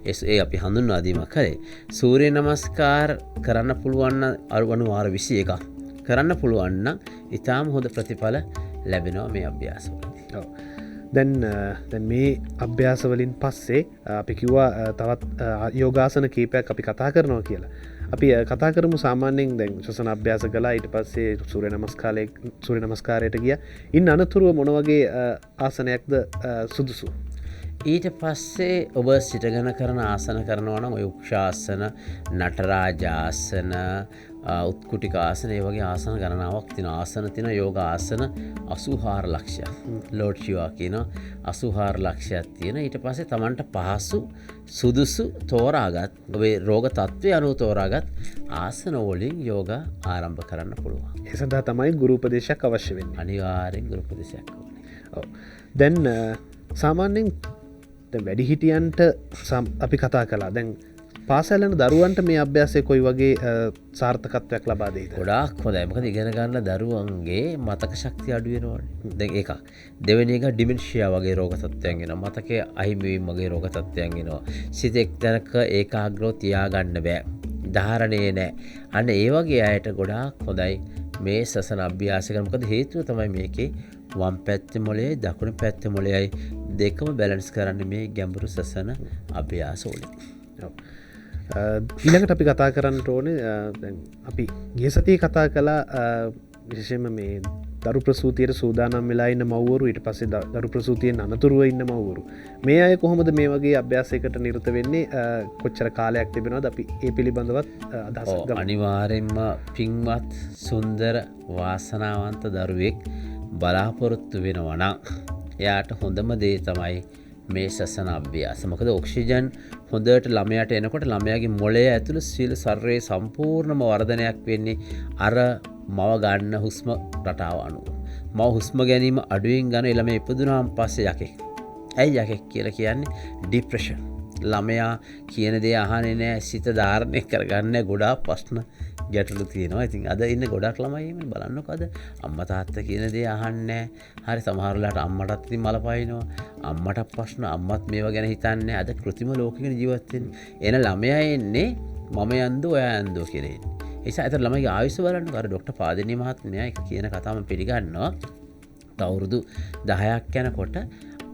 ඒ අපි හඳුන්වා දීමක් කරේ. සූර්ය නමස්කාර කරන්න පුළුවන් නම් අනුවාර 21ක් කරන්න පුළුවන් නම් ඊටාම හොඳ ප්‍රතිඵල ලැබෙනවා මේ අභ්‍යාසවලදී.
දැන් මේ අභ්‍යාසවලින් පස්සේ අපි කිව්වා තවත් යෝගාසන කීපයක් අපි කතා කරනවා කියලා. අපි කතා කරමු සාමාන්‍යයෙන් දැන් ශ්වසන අභ්‍යාස කළා ඊට පස්සේ සූර්ය නමස්කාරයට ගියා. ඉන්න අනතුරුව මොන වගේ ආසනයක්ද සුදුසු?
ඊට පස්සේ ඔබ සිටගෙන කරන ආසන කරනවා නම් ඔය උක්ෂාසන, නටරාජාසන, උත්කුටික ආසන ඒ වගේ ආසන ගණනාවක් තියෙනවා. ආසන තියෙනවා යෝග ආසන 84 ලක්ෂයක්. ලෝඩ් ශිවා කියන 84 ලක්ෂයක් තියෙන. ඊට පස්සේ Tamanට පහසු සුදුසු තෝරාගත් ඔබේ රෝග තත්ත්වය අනුව තෝරාගත් ආසන වලින් යෝග ආරම්භ කරන්න පුළුවන්.
ඒ සඳහා තමයි ගුරු උපදේශයක් අවශ්‍ය වෙන්නේ.
අනිවාර්යෙන් ගුරු උපදේශයක් ඕනේ.
ඔව්. දැන් සාමාන්‍යයෙන් වැඩිහිටියන්ට අපි කතා කළා. දැන් පාසල් යන දරුවන්ට මේ අභ්‍යාසය කොයි වගේ සාර්ථකත්වයක් ලබා දෙයිද?
ගොඩාක් හොඳයි. මොකද ඉගෙන ගන්න දරුවන්ගේ මතක ශක්තිය අඩු වෙනවනේ. දැන් ඒක. දෙවෙනි එක ඩිමෙන්ෂියා වගේ රෝග තත්ත්වයන් එනවා. මතකයේ අහිමි වීම වගේ රෝග තත්ත්වයන් එනවා. සිත එක්තැනක ඒකාග්‍රව තියාගන්න බෑ. ධාරණේ නැහැ. අන්න ඒ වගේ අයට ගොඩාක් හොඳයි මේ ශ්වසන අභ්‍යාසය කරන. මොකද හේතුව තමයි මේකේ වම් පැත්තේ මොළයයි දකුණු පැත්තේ මොළයයි දෙකම බැලන්ස් කරන්න මේ ගැඹුරු ශ්වසන අභ්‍යාස වලින්.
ඊළඟට අපි කතා කරන්න ඕනේ දැන් අපි ගිය සතියේ කතා කළා විශේෂයෙන්ම මේ දරු ප්‍රසූතියට සූදානම් වෙලා ඉන්න මව්වරු ඊට පස්සේ දරු ප්‍රසූතියෙන් අනතුරුව ඉන්න මව්වරු මේ අය කොහොමද මේ වගේ අභ්‍යාසයකට නිරත වෙන්නේ කොච්චර කාලයක් තිබෙනවද අපි ඒ පිළිබඳවත් අදහසක් ගමු.
අනිවාර්යෙන්ම පින්වත් සුන්දර වාසනාවන්ත දරුවෙක් බලාපොරොත්තු වෙනවා නම් එයාට හොඳම දේ තමයි මේ ශ්වසන අභ්‍යාස. මොකද ඔක්සිජන් හොඳට ළමයාට එනකොට ළමයාගේ මොළය ඇතුළේ සීල ශරීරයේ සම්පූර්ණම වර්ධනයක් වෙන්නේ අර මව ගන්න හුස්ම රටාව අනුව. මව හුස්ම ගැනීම අඩුවෙන් ගන්න ළමයා ඉපදුනාන් පස්සේ යකෙක්. ඇයි යකෙක් කියලා කියන්නේ? ડિප්‍රෙෂන්. ළමයා කියන දේ අහන්නේ නැහැ, සිත ධාරණය කරගන්නේ ගොඩාක් ප්‍රශ්න ගැටලු තියෙනවා. ඉතින් අද ඉන්න ගොඩක් ළමයි මේ බලන්නකෝ අද අම්මා තාත්තා කියන දේ අහන්නේ නැහැ. හරි සමහර වෙලාවට අම්මටත් ඉතින් මලපයින්නවා. අම්මට ප්‍රශ්න අම්මත් මේවා ගැන හිතන්නේ. අද කෘත්‍රිම ලෝකෙක ජීවත් වෙන්නේ. එන ළමයා එන්නේ මම යන්ද ඔයා යන්ද කියලා එන්නේ. ඒ නිසා අතර ළමයිගේ ආයුෂ බලන්නකෝ. අර ડોક્ટર පාදිනී මහත්මයා එක කියන කතාව මම පිළිගන්නවා. අවුරුදු 10ක් යනකොට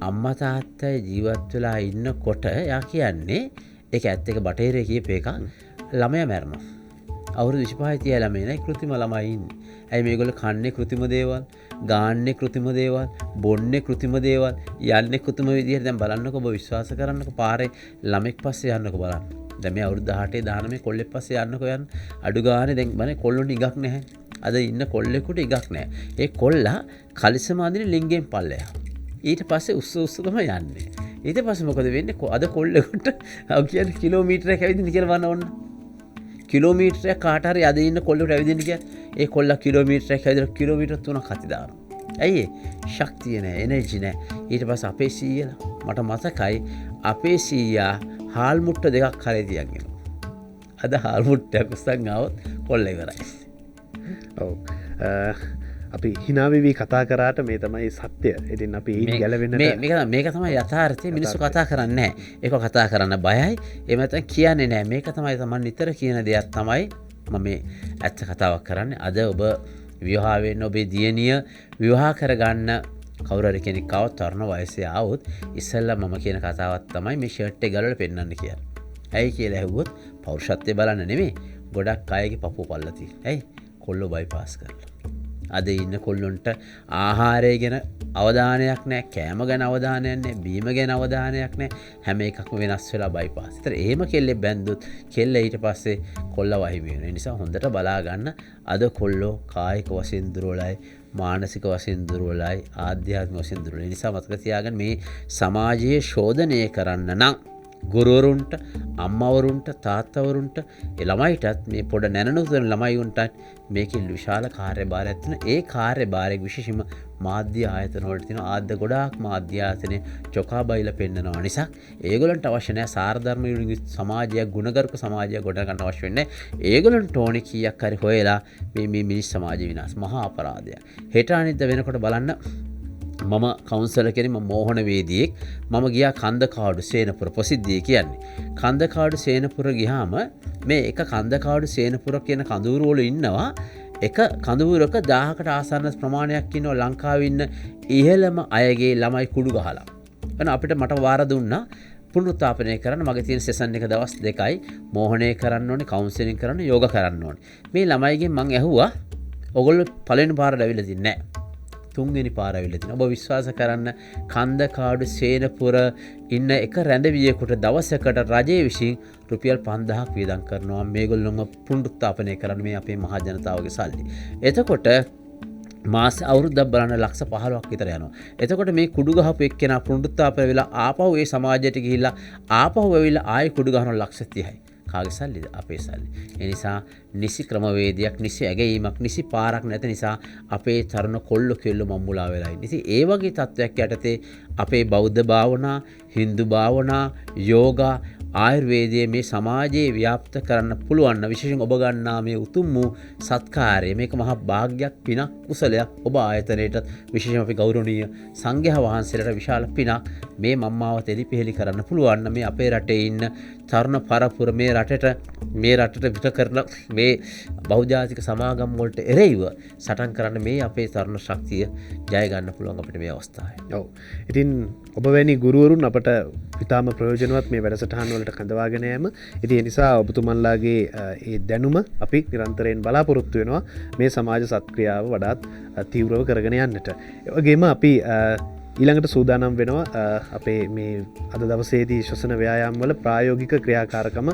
අම්මා තාත්තා ජීවත් වෙලා ඉන්නකොට යා කියන්නේ ඒක ඇත්ත එක බටේරේ කියප එක ළමයා මැරෙනවා. අවුරුදු 25 තියා ළමයි නෑ කෘත්‍රිම ළමයි ඉන්නේ. ඇයි මේගොල්ලෝ කන්නේ කෘත්‍රිම දේවල්, ගාන්නේ කෘත්‍රිම දේවල්, බොන්නේ කෘත්‍රිම දේවල්, යන්නේ කෘත්‍රිම විදිහට. දැන් බලන්නකෝ ඔබ විශ්වාස කරන්නකෝ පාරේ ළමෙක් පස්සේ යන්නකෝ බලන්න. දැන් මේ අවුරුදු 18 19 කොල්ලෙක් පස්සේ යන්නකෝ යන්න. අඩු ගානේ දැන් මනේ කොල්ලොන්ට ඉගක් නැහැ. අද ඉන්න කොල්ලෙකුට ඉගක් නැහැ. ඒ කොල්ලා කලිසම අඳින ලිංගෙන් පල්ලෙහා. ඊට පස්සේ උස්ස තමයි යන්නේ. ඊට පස්සේ මොකද වෙන්නේ? අද කොල්ලෙකුට කියන්නේ කිලෝමීටරයක් ඇවිදින්න කියලා බලන්න ඕන. කිලෝමීටරයක් කාට හරි අද ඉන්න කොල්ලෙකුට ඇවිදින්න කියලා ඒ කොල්ලා කිලෝමීටරයක් ඇවිදලා කිලෝමීටර් 3ක් හති දානවා. ඇයි ඒ? ශක්තිය නැහැ, එනර්ජි නැහැ. ඊට පස්සේ අපේ සීයලා මට මතකයි අපේ සීයා හාල් මුට්ට දෙකක් කරේ තියන් එනවා. අද හාල් මුට්ටයක් උස්සන් ආවොත් කොල්ල ඉවරයි.
ඔව්. අපි හිනාවිවී කතා කරාට මේ තමයි සත්‍යය. ඉතින් අපි ඊට ගැලවෙන්න
මේක තමයි යථාර්ථය. මිනිස්සු කතා කරන්නේ නැහැ. ඒක කතා කරන්න බයයි. එහෙම නැත්නම් කියන්නේ නැහැ. මේක තමයි තමන් නිතර කියන දෙයක් තමයි මම මේ ඇත්ත කතාවක් කරන්නේ. අද ඔබ විවාහ වෙන්න ඔබේ දියණිය විවාහ කරගන්න කවුරු හරි කෙනෙක් ආවොත් තරුණ වයසේ ආවොත් ඉස්සෙල්ලා මම කියන කතාවක් තමයි මේ ෂර්ට් එක ගලවලා පෙන්නන්න කියලා. ඇයි කියලා ඇහුවොත් පෞරුෂත්වය බලන්න නෙමෙයි. ගොඩක් අයගේ පපුව පල්ලා තියෙන. ඇයි? කොල්ලෝ බයිපාස් කරලා. අද ඉන්න කොල්ලොන්ට ආහාරය ගැන අවධානයක් නෑ, කෑම ගැන අවධානයක් නෑ, බීම ගැන අවධානයක් නෑ. හැම එකක්ම වෙනස් වෙලා බයිපාස්. ඒතර එහෙම කෙල්ලෙක් බැන්දොත් කෙල්ල ඊට පස්සේ කොල්ල වහිමි වෙනවා. ඒ නිසා හොඳට බලා ගන්න. අද කොල්ලෝ කායික වශයෙන් දුර්වලයි, මානසික වශයෙන් දුර්වලයි, ආධ්‍යාත්මික වශයෙන් දුර්වලයි. ඒ නිසා මතක තියාගන්න මේ සමාජයේ ශෝධනය කරන්න නම් ගුරුවරුන්ට, අම්මවරුන්ට, තාත්තවරුන්ට, ළමයිටත් මේ පොඩ නැනනුතුන ළමයිුන්ට මේකේ විශාල කාර්යභාරයක් තියෙනවා. ඒ කාර්යභාරයේ විශේෂම මාධ්‍ය ආයතන වලට තියෙනවා. ආද්ද ගොඩාක් මාධ්‍ය ආයතනේ චොකා බයිලා පෙන්නනවා නිසා ඒගොල්ලන්ට අවශ්‍ය නැහැ සාරධර්ම සමාජයක්, ගුණගරුක සමාජයක් ගොඩ ගන්න අවශ්‍ය වෙන්නේ. ඒගොල්ලන්ට ඕනේ කීයක් හරි හොයලා මේ මිනිස් සමාජ විනාශ මහා අපරාධයක්. හෙට අනිද්දා වෙනකොට බලන්න මම කවුන්සලර් කෙනෙක්, මම මෝහන වේදියෙක්. මම ගියා කන්දකාඩු සේනපුර, ප්‍රසිද්ධිය කියන්නේ. කන්දකාඩු සේනපුර ගියාම මේ එක කන්දකාඩු සේනපුර කියන කඳවුරු වල ඉන්නවා එක කඳවුරක 1000කට ආසන්න ප්‍රමාණයක් ඉන්නවා ලංකාවේ ඉන්න ඉහළම අයගේ ළමයි කුඩු ගහලා. එන අපිට මට වාර දුන්නා පුනරුත්ථාපනය කරන්න. මගේ තියෙන සෙසන් එක දවස් 2යි. මෝහනය කරන්න ඕනේ, කවුන්සලින් කරන්න, යෝග කරන්න ඕනේ. මේ ළමයිගෙන් මං ඇහුවා ඔයගොල්ලෝ පළවෙනි පාරට ඇවිල්ලා තින්නේ නැහැ. තුන්වෙනි පාර ඇවිල්ලා තිනවා. ඔබ විශ්වාස කරන්න කන්දකාඩු සේනපුර ඉන්න එක රැඳවියෙකුට දවසකට රජයේ විසින් රුපියල් 5000ක් වියදම් කරනවා මේගොල්ලොන්ව පුනරුත්ථාපනය කරන්න මේ අපේ මහ ජනතාවගේ සල්ලි. එතකොට මාස අවුරුද්දක් බලන්න ලක්ෂ 15ක් විතර යනවා. එතකොට මේ කුඩු ගහපු එක්කෙනා පුනරුත්ථාපනය වෙලා ආපහු ඒ සමාජයට ගිහිල්ලා ආපහු ඇවිල්ලා ආයෙ කුඩු ගහනවා ලක්ෂ 30යි. කාගේ සල්ලිද? අපේ සල්ලි. ඒ නිසා නිසි ක්‍රමවේදයක්, නිසි ඇගීමක්, නිසි පාරක් නැති නිසා අපේ තරුණ කොල්ල කෙල්ල මම්මුලා වෙලා ඉන්නේ. ඉතින් ඒ වගේ තත්ත්වයක් යටතේ අපේ බෞද්ධ භාවනා, හින්දු භාවනා, යෝගා, ආයුර්වේදයේ මේ සමාජයේ ව්‍යාප්ත කරන්න පුළුවන්. විශේෂයෙන් ඔබ ගන්නා මේ උතුම් වූ සත්කාරය මේක මහා භාග්යක්, පිනක්, කුසලයක්. ඔබ ආයතනයේට විශේෂයෙන් අපි ගෞරවනීය සංඝයා වහන්සේලාට විශාල පිනක් මේ මම්මාව තෙලිපෙහෙලි කරන්න පුළුවන්. මේ අපේ රටේ ඉන්න තරුණ පරපුර මේ රටට විත කරන මේ බහුජාතික සමාගම් වලට එරෙහිව සටන් කරන්න මේ අපේ තරුණ ශක්තිය ජය ගන්න පුළුවන් අපිට මේ අවස්ථාවේ.
ඔව්. ඉතින් ඔබ වැනි ගුරුවරුන් අපට ඉතාම ප්‍රයෝජනවත් මේ වැඩසටහන් වලට කඳවාගෙන යෑම. ඉතින් ඒ නිසා ඔබතුමන්ලාගේ ඒ දැනුම අපි නිරන්තරයෙන් බලාපොරොත්තු වෙනවා මේ සමාජ සත්ක්‍රියාව වඩාත් තීව්‍රව කරගෙන යන්නට. ඒ වගේම අපි ඊළඟට සූදානම් වෙනවා අපේ මේ අද දවසේදී ශ්වසන ව්‍යායාම් වල ප්‍රායෝගික ක්‍රියාකාරකම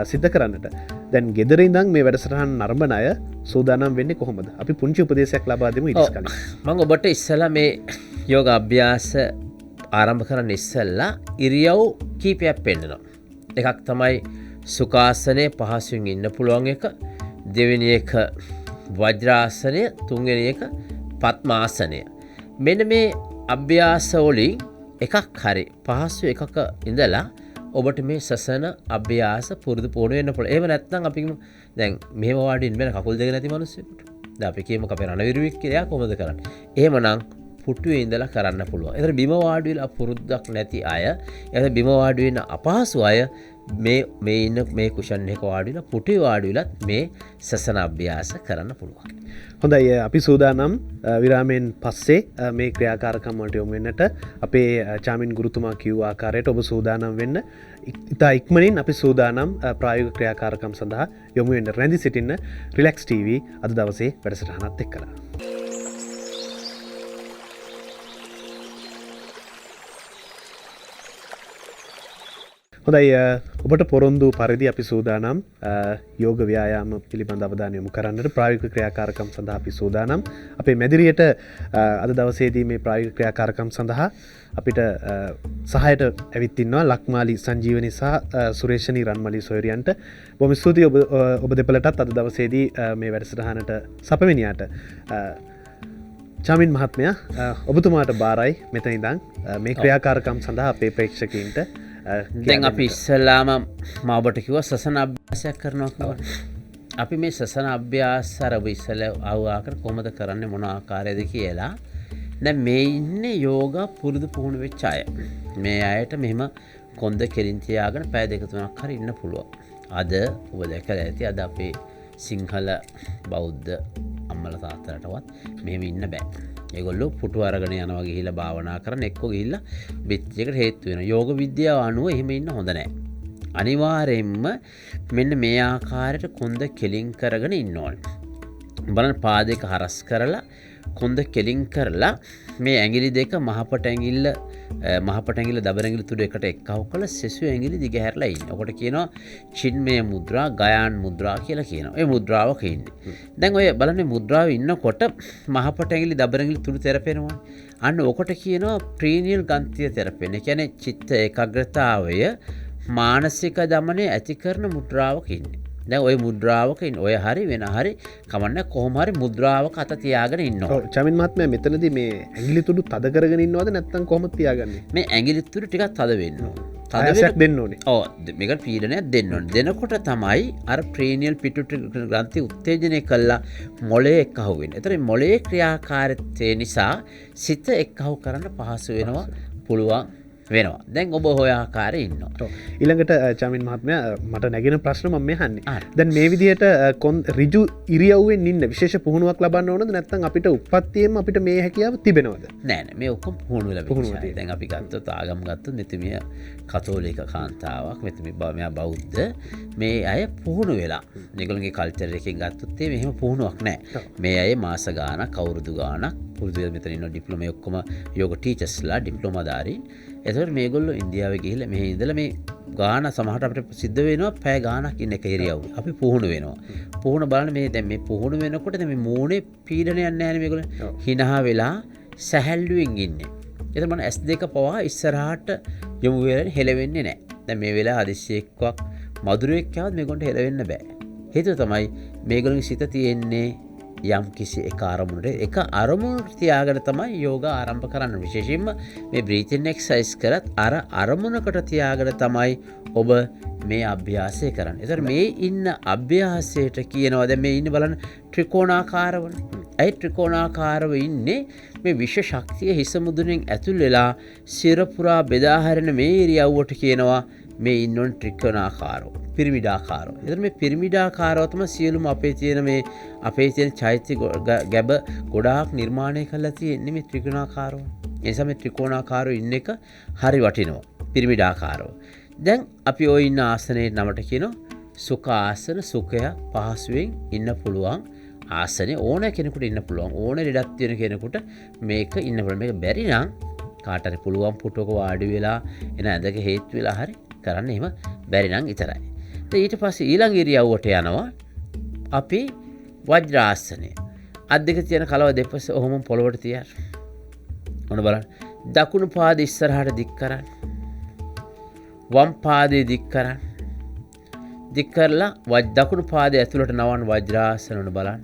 සිද්ධ කරන්නට. දැන් ගෙදර ඉඳන් මේ වැඩසටහන් නරඹන අය සූදානම් වෙන්නේ කොහොමද? අපි පුංචි උපදේශයක් ලබා දෙමු ඊට කලින්.
මම ඔබට ඉස්සලා මේ යෝග අභ්‍යාස ආරම්භ කරන්න ඉස්සෙල්ලා ඉරියව් කීපයක් පෙන්නනවා. එකක් තමයි සුඛාසනයේ පහසුවෙන් ඉන්න පුළුවන් එක, දෙවෙනි එක වජ්‍රාසනය, තුන්වෙනි එක පద్මාසනය. මෙන්න මේ අභ්‍යාස වලින් එකක් හරි පහසු එකක ඉඳලා ඔබට මේ සසන අභ්‍යාස පුරුදු පුහුණු වෙන්න පුළුවන්. එහෙම නැත්නම් අපි දැන් මෙහෙම වාඩි ඉන්න බෑ කකුල් දෙක නැති මිනිස්සුන්ට. දැන් අපි කියමු අපේ රණවිරුවෙක් කියලා කොහොමද කරන්නේ? එහෙමනම් පුටුවේ ඉඳලා කරන්න පුළුවන්. ඒතර බිම වාඩි වෙලා පුරුද්දක් නැති අය, ඒතර බිම වාඩි වෙන අපහසු අය මේ ඉන්න මේ කුෂන් එක වාඩි වෙලා පුටුවේ වාඩි වෙලත් මේ සසන අභ්‍යාස කරන්න පුළුවන්.
හොඳයි, අපි සූදානම් විරාමයෙන් පස්සේ මේ ක්‍රියාකාරකම් වලට යොමු වෙන්නට. අපේ චාමින් ගුරුතුමා කිව්ව ආකාරයට ඔබ සූදානම් වෙන්න. ඉතා ඉක්මනින් අපි සූදානම් ප්‍රායෝගික ක්‍රියාකාරකම් සඳහා යොමු වෙන්න. රැඳී සිටින්න රිලැක්ස් ටීවී අද දවසේ වැඩසටහනත් එක්කලා. හොඳයි, ඔබට පොරොන්දු පරිදි අපි සූදානම් යෝග ව්‍යායාම පිළිබඳ අවධානය යොමු කරන්නට. ප්‍රායෝගික ක්‍රියාකාරකම් සඳහා අපි සූදානම්. අපේ මැදිරියට අද දවසේදී මේ ප්‍රායෝගික ක්‍රියාකාරකම් සඳහා අපිට සහායට ඇවිත් ඉන්නවා ලක්මාලි සංජීවනි සහ සුරේෂනී රන්මලි සොයරියන්ට. බොහොම ස්තුතියි ඔබ දෙපළටත් අද දවසේදී මේ වැඩසටහනට සපවෙනියට. චාමින් මහත්මයා, ඔබතුමාට බාරයි මෙතන ඉඳන් මේ ක්‍රියාකාරකම් සඳහා අපේ ප්‍රේක්ෂකයින්ට.
දැන් අපි ඉස්සෙල්ලාම මම ඔබට කිව්වා සසන අභ්‍යාසයක් කරනවා කියලා. අපි මේ සසන අභ්‍යාස අර ඉස්සෙල්ලා ආවකට කොහොමද කරන්නේ, මොන ආකාරයේද කියලා. දැන් මේ ඉන්නේ යෝගා පුරුදු පුහුණු වෙච්ච අය. මේ අයට මෙහෙම කොන්ද කෙලින් තියාගෙන පැය දෙක තුනක් හරි ඉන්න පුළුවන්. අද ඔබ දැකලා ඇති අද අපේ සිංහල බෞද්ධ අම්මලා තාත්තලාටවත් මෙහෙම ඉන්න බෑ. ඒගොල්ලෝ පුටු අරගෙන යනවා ගිහිල්ලා භාවනා කරන එක්කෝ ගිහිල්ලා බෙච්චයකට හේතු වෙනවා. යෝග විද්‍යාව අනුව එහෙම ඉන්න හොඳ නැහැ. අනිවාර්යයෙන්ම මෙන්න මේ ආකාරයට කොන්ද කෙලින් කරගෙන ඉන්න ඕනේ. බලන්න පාදයක හරස් කරලා කොන්ද කෙලින් කරලා මේ ඇඟිලි දෙක මහපට ඇඟිල්ල දබර ඇඟිලි තුඩ එකට එක්කව කළ සෙසු ඇඟිලි දිග හැරලා ඉන්නේ. ඔකට කියනවා චින්මය මුද්‍රා, ගයාන් මුද්‍රා කියලා කියනවා. ඒ මුද්‍රාවක ඉන්නේ. දැන් ඔය බලන්න මුද්‍රාවේ ඉන්නකොට මහපට ඇඟිලි දබර ඇඟිලි තුඩ තෙරපෙනවා. අන්න ඔකට කියනවා ප්‍රීනියල් ගන්තිය තෙරපෙන. ඒ කියන්නේ චිත්ත ඒකාග්‍රතාවය මානසික දමනය ඇති කරන මුද්‍රාවක ඉන්නේ. දැන් ඔය මුද්‍රාවක ඔය හරි වෙන හරි කමන්න කොහොම හරි මුද්‍රාවක අත තියාගෙන ඉන්නවා.
චමින් මහත්මයා මෙතනදී මේ ඇඟිලි තුඩු තද කරගෙන ඉන්නවද නැත්නම් කොහොමද තියාගන්නේ?
මේ ඇඟිලි තුඩු ටිකක් තද වෙන්න ඕන.
තදයක් දෙන්න ඕනේ.
ඔව් මේකට පීඩනයක් දෙන්න ඕනේ. දෙනකොට තමයි අර ප්‍රීනියල් පිටුටරි ග්‍රන්ථි උත්තේජනය කළා මොළයේ එක්කහුව වෙන්නේ. ඒතර මොළයේ ක්‍රියාකාරීත්වය නිසා සිත එක්කහුව කරන්න පහසු වෙනවා පුළුවන් වෙනවා. දැන් ඔබ හොය ආකාරයේ ඉන්නවා.
ඊළඟට චමින් මහත්මයා මට නැගෙන ප්‍රශ්න මම අහන්නේ. දැන් මේ විදිහට ඍජු ඉරියව්වෙන් ඉන්න විශේෂ පුහුණුවක් ලබන්න ඕනද නැත්නම් අපිට උප්පත්තියෙම අපිට මේ හැකියාව තිබෙනවද?
නෑ නෑ මේ ඔක්කොම පුහුණු වෙලා තියෙනවා. දැන් අපි ගත්තොත් ආගම් ගත්තොත් මෙතුමිය කතෝලික කාන්තාවක්, මෙතුමිය මෙයා බෞද්ධ. මේ අය පුහුණු වෙලා. මේගොල්ලන්ගේ කල්චර් එකෙන් ගත්තොත් මෙහෙම පුහුණුවක් නෑ. මේ අය මාස ගාණක්, අවුරුදු ගාණක් පුරුදු වෙලා මෙතන ඉන්න ඩිප්ලෝමා ඔක්කොම යෝග ටීචර්ස්ලා ඩිප්ලෝමාදාරීන්. එතකොට මේගොල්ලෝ ඉන්දියාවේ ගිහිල්ලා මෙහි ඉඳලා මේ ගාන සමහරට අපිට සිද්ධ වෙනවා පැය ගානක් ඉන්න එක ඉරියව්වේ. අපි පුහුණු වෙනවා. පුහුණු බලන්න මේ දැන් මේ පුහුණු වෙනකොට දැන් මේ මූණේ පීඩනයක් නැහැ මේගොල්ලෝ. හිනහා වෙලා සැහැල්ලුවෙන් ඉන්නේ. එතකොට මම S2 පවා ඉස්සරහට යොමු වෙලා හෙලවෙන්නේ නැහැ. දැන් මේ වෙලාව හදිස්සියෙක්වක් මధుරයක් ආවොත් මේගොල්ලන්ට හෙලවෙන්න බෑ. හේතුව තමයි මේගොල්ලන්ගේ සිත තියෙන්නේ යම් කිසි එක අරමුණට තියාගෙන තමයි යෝගා ආරම්භ කරන්න. විශේෂයෙන්ම මේ බ්‍රීතින් එක්සර්සයිස් කරත් අරමුණකට තියාගෙන තමයි ඔබ මේ අභ්‍යාසය කරන්නේ. ඒතර මේ ඉන්න අභ්‍යාසයට කියනවා දැන් මේ ඉන්න බලන්න ත්‍රිකෝණාකාරවනේ. ඒ ත්‍රිකෝණාකාරව ඉන්නේ මේ විශ්ව ශක්තිය හිස මුදුනෙන් ඇතුල් වෙලා සිර පුරා බෙදා හැරෙන මේ ඉරියව්වට කියනවා මේ ඉන්නොන් ත්‍රිකෝණාකාරව, පිරමිඩාකාරව. එතන මේ පිරමිඩාකාරව තමයි සියලුම අපේ තියෙන චෛත්‍ය ගැබ ගොඩාක් නිර්මාණය කරලා තියෙන්නේ මේ ත්‍රිකෝණාකාරව. ඒ නිසා මේ ත්‍රිකෝණාකාරව ඉන්න එක හරි වටිනවා. පිරමිඩාකාරව. දැන් අපි ওই ඉන්න ආසනයේ නමට කියනවා සුඛ ආසන. සුඛය පහසුවෙන් ඉන්න පුළුවන් ආසනේ ඕන කෙනෙකුට ඉන්න පුළුවන්. ඕන ලෙඩක් තියෙන කෙනෙකුට මේක ඉන්න පුළුවන්. මේක බැරි නම් කාට හරි පුළුවන් පුටුවක වාඩි වෙලා එන ඇඳක හේතු වෙලා හරි කරන්න. එහෙම බැරි නම් විතරයි. ඊට පස්සේ ඊළඟ ඉරියව්වට යනවා අපි වජ්‍රාසනය. අත් දෙක තියෙන කලව දෙපස ඔහොම පොළොවට තියන්න. ඔන්න බලන්න. දකුණු පාදය ඉස්සරහට දික් කරන්න. වම් පාදය දික් කරන්න. දික් කරලා දකුණු පාදය ඇතුළට නවන්න වජ්‍රාසන. ඔන්න බලන්න.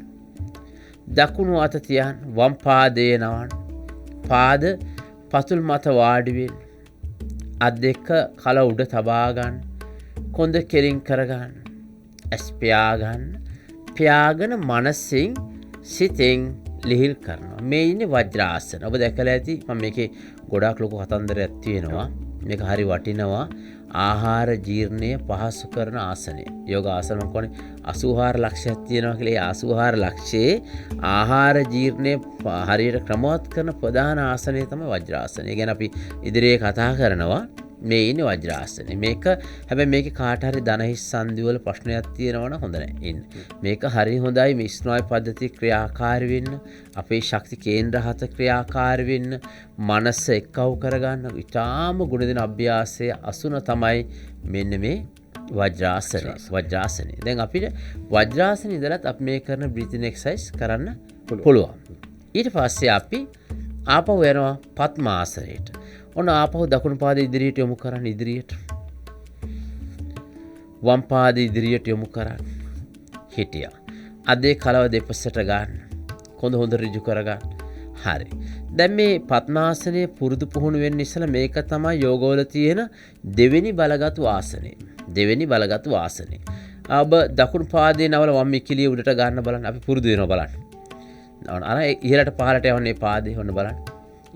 දකුණු අත තියන්න. වම් පාදයේ නවන්න. පාද පතුල් මත වාඩි වෙන්න. අත් දෙක කල උඩ තබා ගන්න. කොන්ද කෙලින් කරගන්න. ඇස් පියාගන්න. පියාගෙන මනසින් සිතෙන් ලිහිල් කරනවා. මේ ඉන්නේ වජ්‍රාසන. ඔබ දැකලා ඇති මම මේකේ ගොඩාක් ලොකු කතන්දරයක් තියෙනවා. මේක හරි වටිනවා. ආහාර ජීර්ණය පහසු කරන ආසනය. යෝග ආසන මම කියන්නේ 84 ලක්ෂයක් තියෙනවා කියලා. ඒ 84 ලක්ෂයේ ආහාර ජීර්ණය හරියට ක්‍රමවත් කරන ප්‍රධාන ආසනය තමයි වජ්‍රාසනය. ඒ කියන්නේ අපි ඉදිරියේ කතා කරනවා මේ ඉන්නේ වජ්‍රාසනේ. මේක හැබැයි මේකේ කාට හරි ධනහිස් සංදි වල ප්‍රශ්නයක් තියෙනවා නම් හොඳ නැහැ ඉන්න. මේක හරි හොඳයි මේ ස්නායු පද්ධතිය ක්‍රියාකාරී වෙන්න, අපේ ශක්ති කේන්ද්‍ර හත ක්‍රියාකාරී වෙන්න, මනස එක්කව කරගන්න ඉතාම ගුණ දෙන අභ්‍යාසයේ අසුන තමයි මෙන්න මේ වජ්‍රාසනේ. දැන් අපිට වජ්‍රාසනේ ඉඳලත් අපි මේ කරන බ්‍රීතින් එක්සර්සයිස් කරන්න පුළුවන්. ඊට පස්සේ අපි ආපහු යනවා පద్මාසනයට. ඔන්න ආපහු දකුණු පාදය ඉදිරියට යොමු කරන්න. ඉදිරියට වම් පාදය ඉදිරියට යොමු කරන්න. හිටියා. අදේ කලව දෙපසට ගන්න. කොඳ හොඳ ඍජු කරගන්න. හරි. දැන් මේ පద్මාසනයේ පුරුදු පුහුණු වෙන්න ඉස්සලා මේක තමයි යෝගවල තියෙන දෙවෙනි බලගතු ආසනය. ඔබ දකුණු පාදයේ නවල වම් ඉකිලිය උඩට ගන්න බලන්න. අපි පුරුදු වෙනවා බලන්න. අර ඉහළට පහළට යවන්නේ පාදේ හොන්න බලන්න.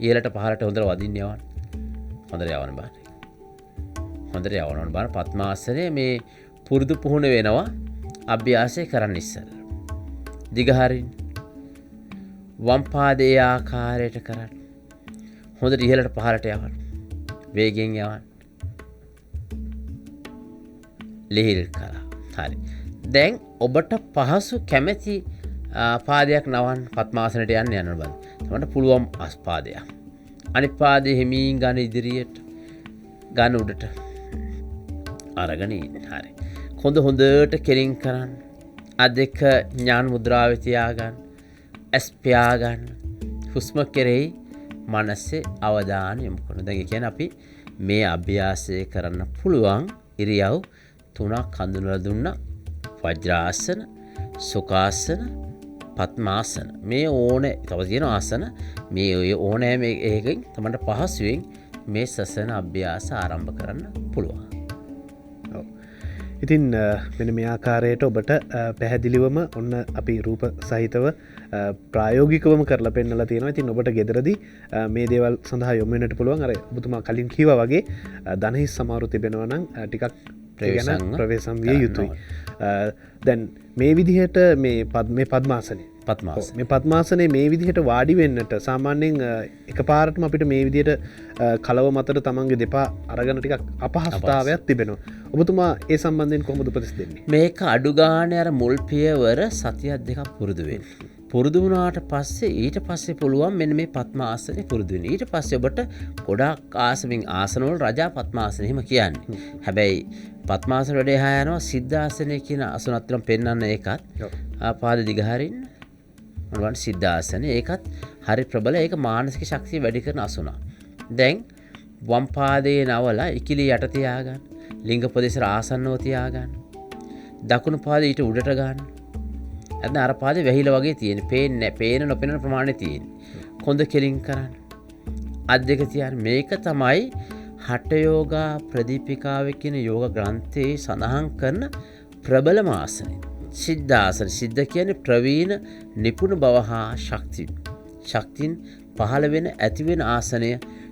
ඉහළට පහළට හොඳට වදින්න යවන්න. හොඳට යවන්න බලන්න. පద్මාසනයේ මේ පුරුදු පුහුණු වෙනවා අභ්‍යාසය කරන්න ඉස්සෙල්ලා. දිග හරින්න. වම් පාදයේ ආකාරයට කරන්න. හොඳට ඉහළට පහළට යවන්න. වේගෙන් යවන්න. ලිහිල් කළා. හරි. දැන් ඔබට පහසු කැමැති පාදයක් නවන් පත්මාසනට යන්න යන බල තමට පුළුවන් අස්පාදයක් අනි පාදය හිමීන් ගන ඉදිරියට ගන උඩට අරගන හරි හොඳ හොඳට කෙලින් කරන්න අදක ඥාන මුද්‍රාවතියාගන්න ඇස්පයාගන්න හුස්ම කෙරෙහි මනස්සේ අවධානය යොමු කරන දැන් කියන අපි මේ අභ්‍යාසය කරන්න පුළුවන් ඉරියව් 3ක් හඳුනලා දුන්නා වජ්‍රාසන සුඛාසන පద్මාසන මේ ඕනේ තව තියෙන ආසන මේ ඔය ඕනෑම එකකින් තමයි පහසුවෙන් මේ සසන අභ්‍යාස ආරම්භ කරන්න පුළුවන්.
ඉතින් මෙන්න මේ ආකාරයට ඔබට පැහැදිලිවම ඔන්න අපි රූප සහිතව ප්‍රායෝගිකවම කරලා පෙන්නලා තියෙනවා. ඉතින් ඔබට ගෙදරදී මේ දේවල් සඳහා යොමු වෙන්නට පුළුවන්. අර ඔබතුමා කලින් කිව්වා වගේ ධනහිස් සමාරු තිබෙනවා නම් ටිකක් ප්‍රවේශම් විය යුතුයි. දැන් මේ විදිහට මේ පద్මාසනය මේ පద్මාසනයේ මේ විදිහට වාඩි වෙන්නට සාමාන්‍යයෙන් එකපාරටම අපිට මේ විදිහට කලව මතට තමන්ගේ දෙපා අරගෙන ටිකක් අපහසුතාවයක් තිබෙනවා. ඔබතුමා ඒ සම්බන්ධයෙන් කොහොමද උපදෙස් දෙන්නේ?
මේක අඩු ගානේ අර මුල් පියවර සතියක් දෙකක් පුරුදු වෙන්න. පුරුදු වුණාට පස්සේ ඊට පස්සේ පුළුවන් මෙන්න මේ පద్මාසනේ පුරුදු වෙන්න. ඊට පස්සේ ඔබට ගොඩාක් ආසමින් ආසනවල රජා පద్මාසන එහෙම කියන්නේ. හැබැයි පద్මාසන වැඩේ හා යනවා සිද්ධාසනය කියන අසුනත්තරම් පෙන්වන්න ඒකත් පාද දිග හරින්න මොනවද සිද්ධාසනේ ඒකත් හරි ප්‍රබල ඒක මානසික ශක්තිය වැඩි කරන අසුනක්. දැන් වම් පාදයේ නවලා ඉකිලි යට තියාගන්න. ලිංග ප්‍රදේශයට ආසන්නව තියාගන්න. දකුණු පාදේ ඊට උඩට ගන්න. එතන අර පාදේ වැහිලා වගේ තියෙන. පේන්නේ පේන නොපෙනෙන ප්‍රමාණය තියෙන. කොන්ද කෙලින් කරන්න. අත් දෙක තියන්න. මේක තමයි හට යෝගා ප්‍රදීපිකාවේ කියන යෝග ග්‍රන්ථයේ සඳහන් කරන ප්‍රබලම ආසනය. සිද්ධාසන සිද්ධ කියන්නේ ප්‍රවීණ නිපුණ බව හා ශක්තියින් පහළ වෙන ඇති වෙන ආසනය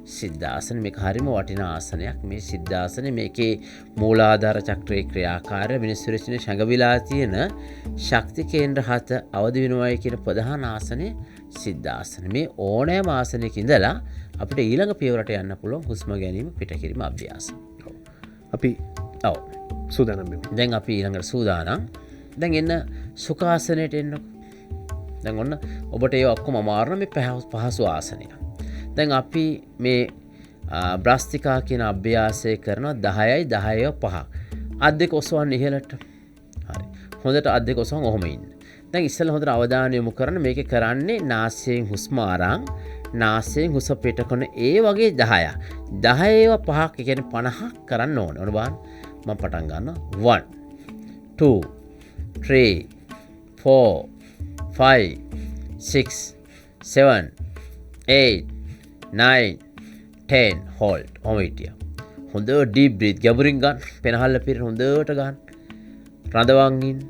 සිද්ධාසන. මේක හරිම වටිනා ආසනයක්. මේ සිද්ධාසනේ මේකේ මූලාධාර චක්‍රයේ ක්‍රියාකාරය මිනිස්සුරචිනේ සංගවිලා තියෙන ශක්ති කේන්ද්‍ර 7 අවදි වෙනවායි කියන ප්‍රධාන ආසනය සිද්ධාසන. මේ ඕනෑම ආසනයක ඉඳලා අපිට ඊළඟ පියවරට යන්න පුළුවන් හුස්ම ගැනීම පිටකිරීම අභ්‍යාස.
අපි සූදානම් වෙමු.
දැන් අපි ඊළඟට සූදානම්. දැන් එන්න සුඛාසනයට එන්නකො. දැන් ඔන්න ඔබට ඒ ඔක්කොම අමාරු මේ පහසු ආසනය. දැන් අපි මේ බ්‍රස්තිකා කියන අභ්‍යාසය කරනවා 10යි 10යි 5. අත් දෙක ඔසවන්න ඉහළට. හරි. හොඳට අත් දෙක ඔසවන්න ඔහොම ඉන්න. දැන් ඉස්සෙල්ලා හොඳට අවධානය යොමු කරන්න මේකේ කරන්නේ නාසයෙන් හුස්ම අරන් නාසයෙන් හුස්ම පිට කරන ඒ වගේ 10ක්. 10 5ක් කියන්නේ 50ක් කරන්න ඕනේ. ඔන්න බලන්න. මම පටන් ගන්නවා 1 2 3 4 5 6 7 8 9 10 hold ඔමයිටිය හොඳ ඩීප් බ්‍රීත් ගැඹුරින් ගන්න පෙනහල්ල පිරෙන හොඳට ගන්න රඳවන් ඉන්න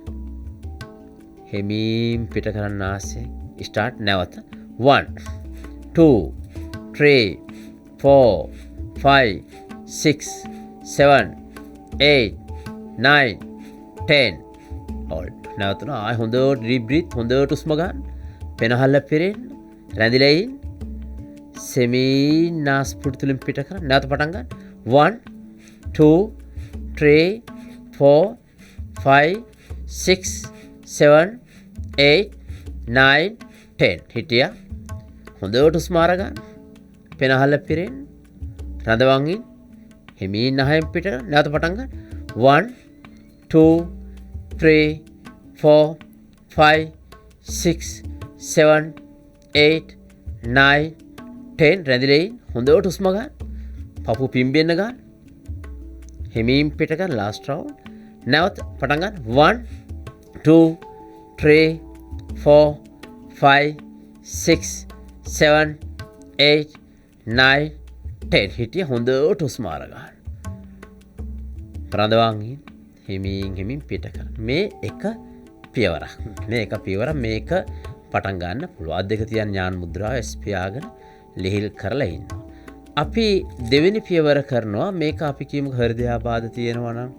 හිමීන් පිට කරන්න ආසයෙන් ස්ටාර්ට් නැවත 1 2 3 4 5 6 7 8 9 10 hold නැවතන ආය හොඳට ඩීප් බ්‍රීත් හොඳට උස්ම ගන්න පෙනහල්ල පිරෙන්න රැඳිලා ඉන්න සෙමී නාස්පුඩු තුලින් පිට කරන්න නැවත පටන් ගන්න 1 2 3 4 5 6 7 8 9 10 හිටියා හොඳට උස්ම අරගන්න පෙනහල්ල පිරෙන්න රඳවන් ඉන්න හිමීන් නහයෙන් පිට කරන්න නැවත පටන් ගන්න 1 2 3 4 5 6 7 8 9 10 රැඳිලා ඉන්න හොඳට උස්ම ගන්න පපු පිම්බෙන්න ගන්න හිමීන් පිට ගන්න ලාස්ට් රවුන්ඩ් නැවත පටන් ගන්න 1 2 3 4 5 6 7 8 9 10 හිටිය හොඳට උස්ම අරගන්න රඳවන් ඉන්න හිමින් පිට කරන්න මේ එක පියවරක් මේක පටන් ගන්න පුළුවන් අත් දෙක තියන් ඥාන මුද්‍රාව ස්පියාගෙන ලිහිල් කරලා ඉන්නවා අපි දෙවෙනි පියවර කරනවා මේක අපි කියමු හෘදයාබාධ තියෙනවා නම්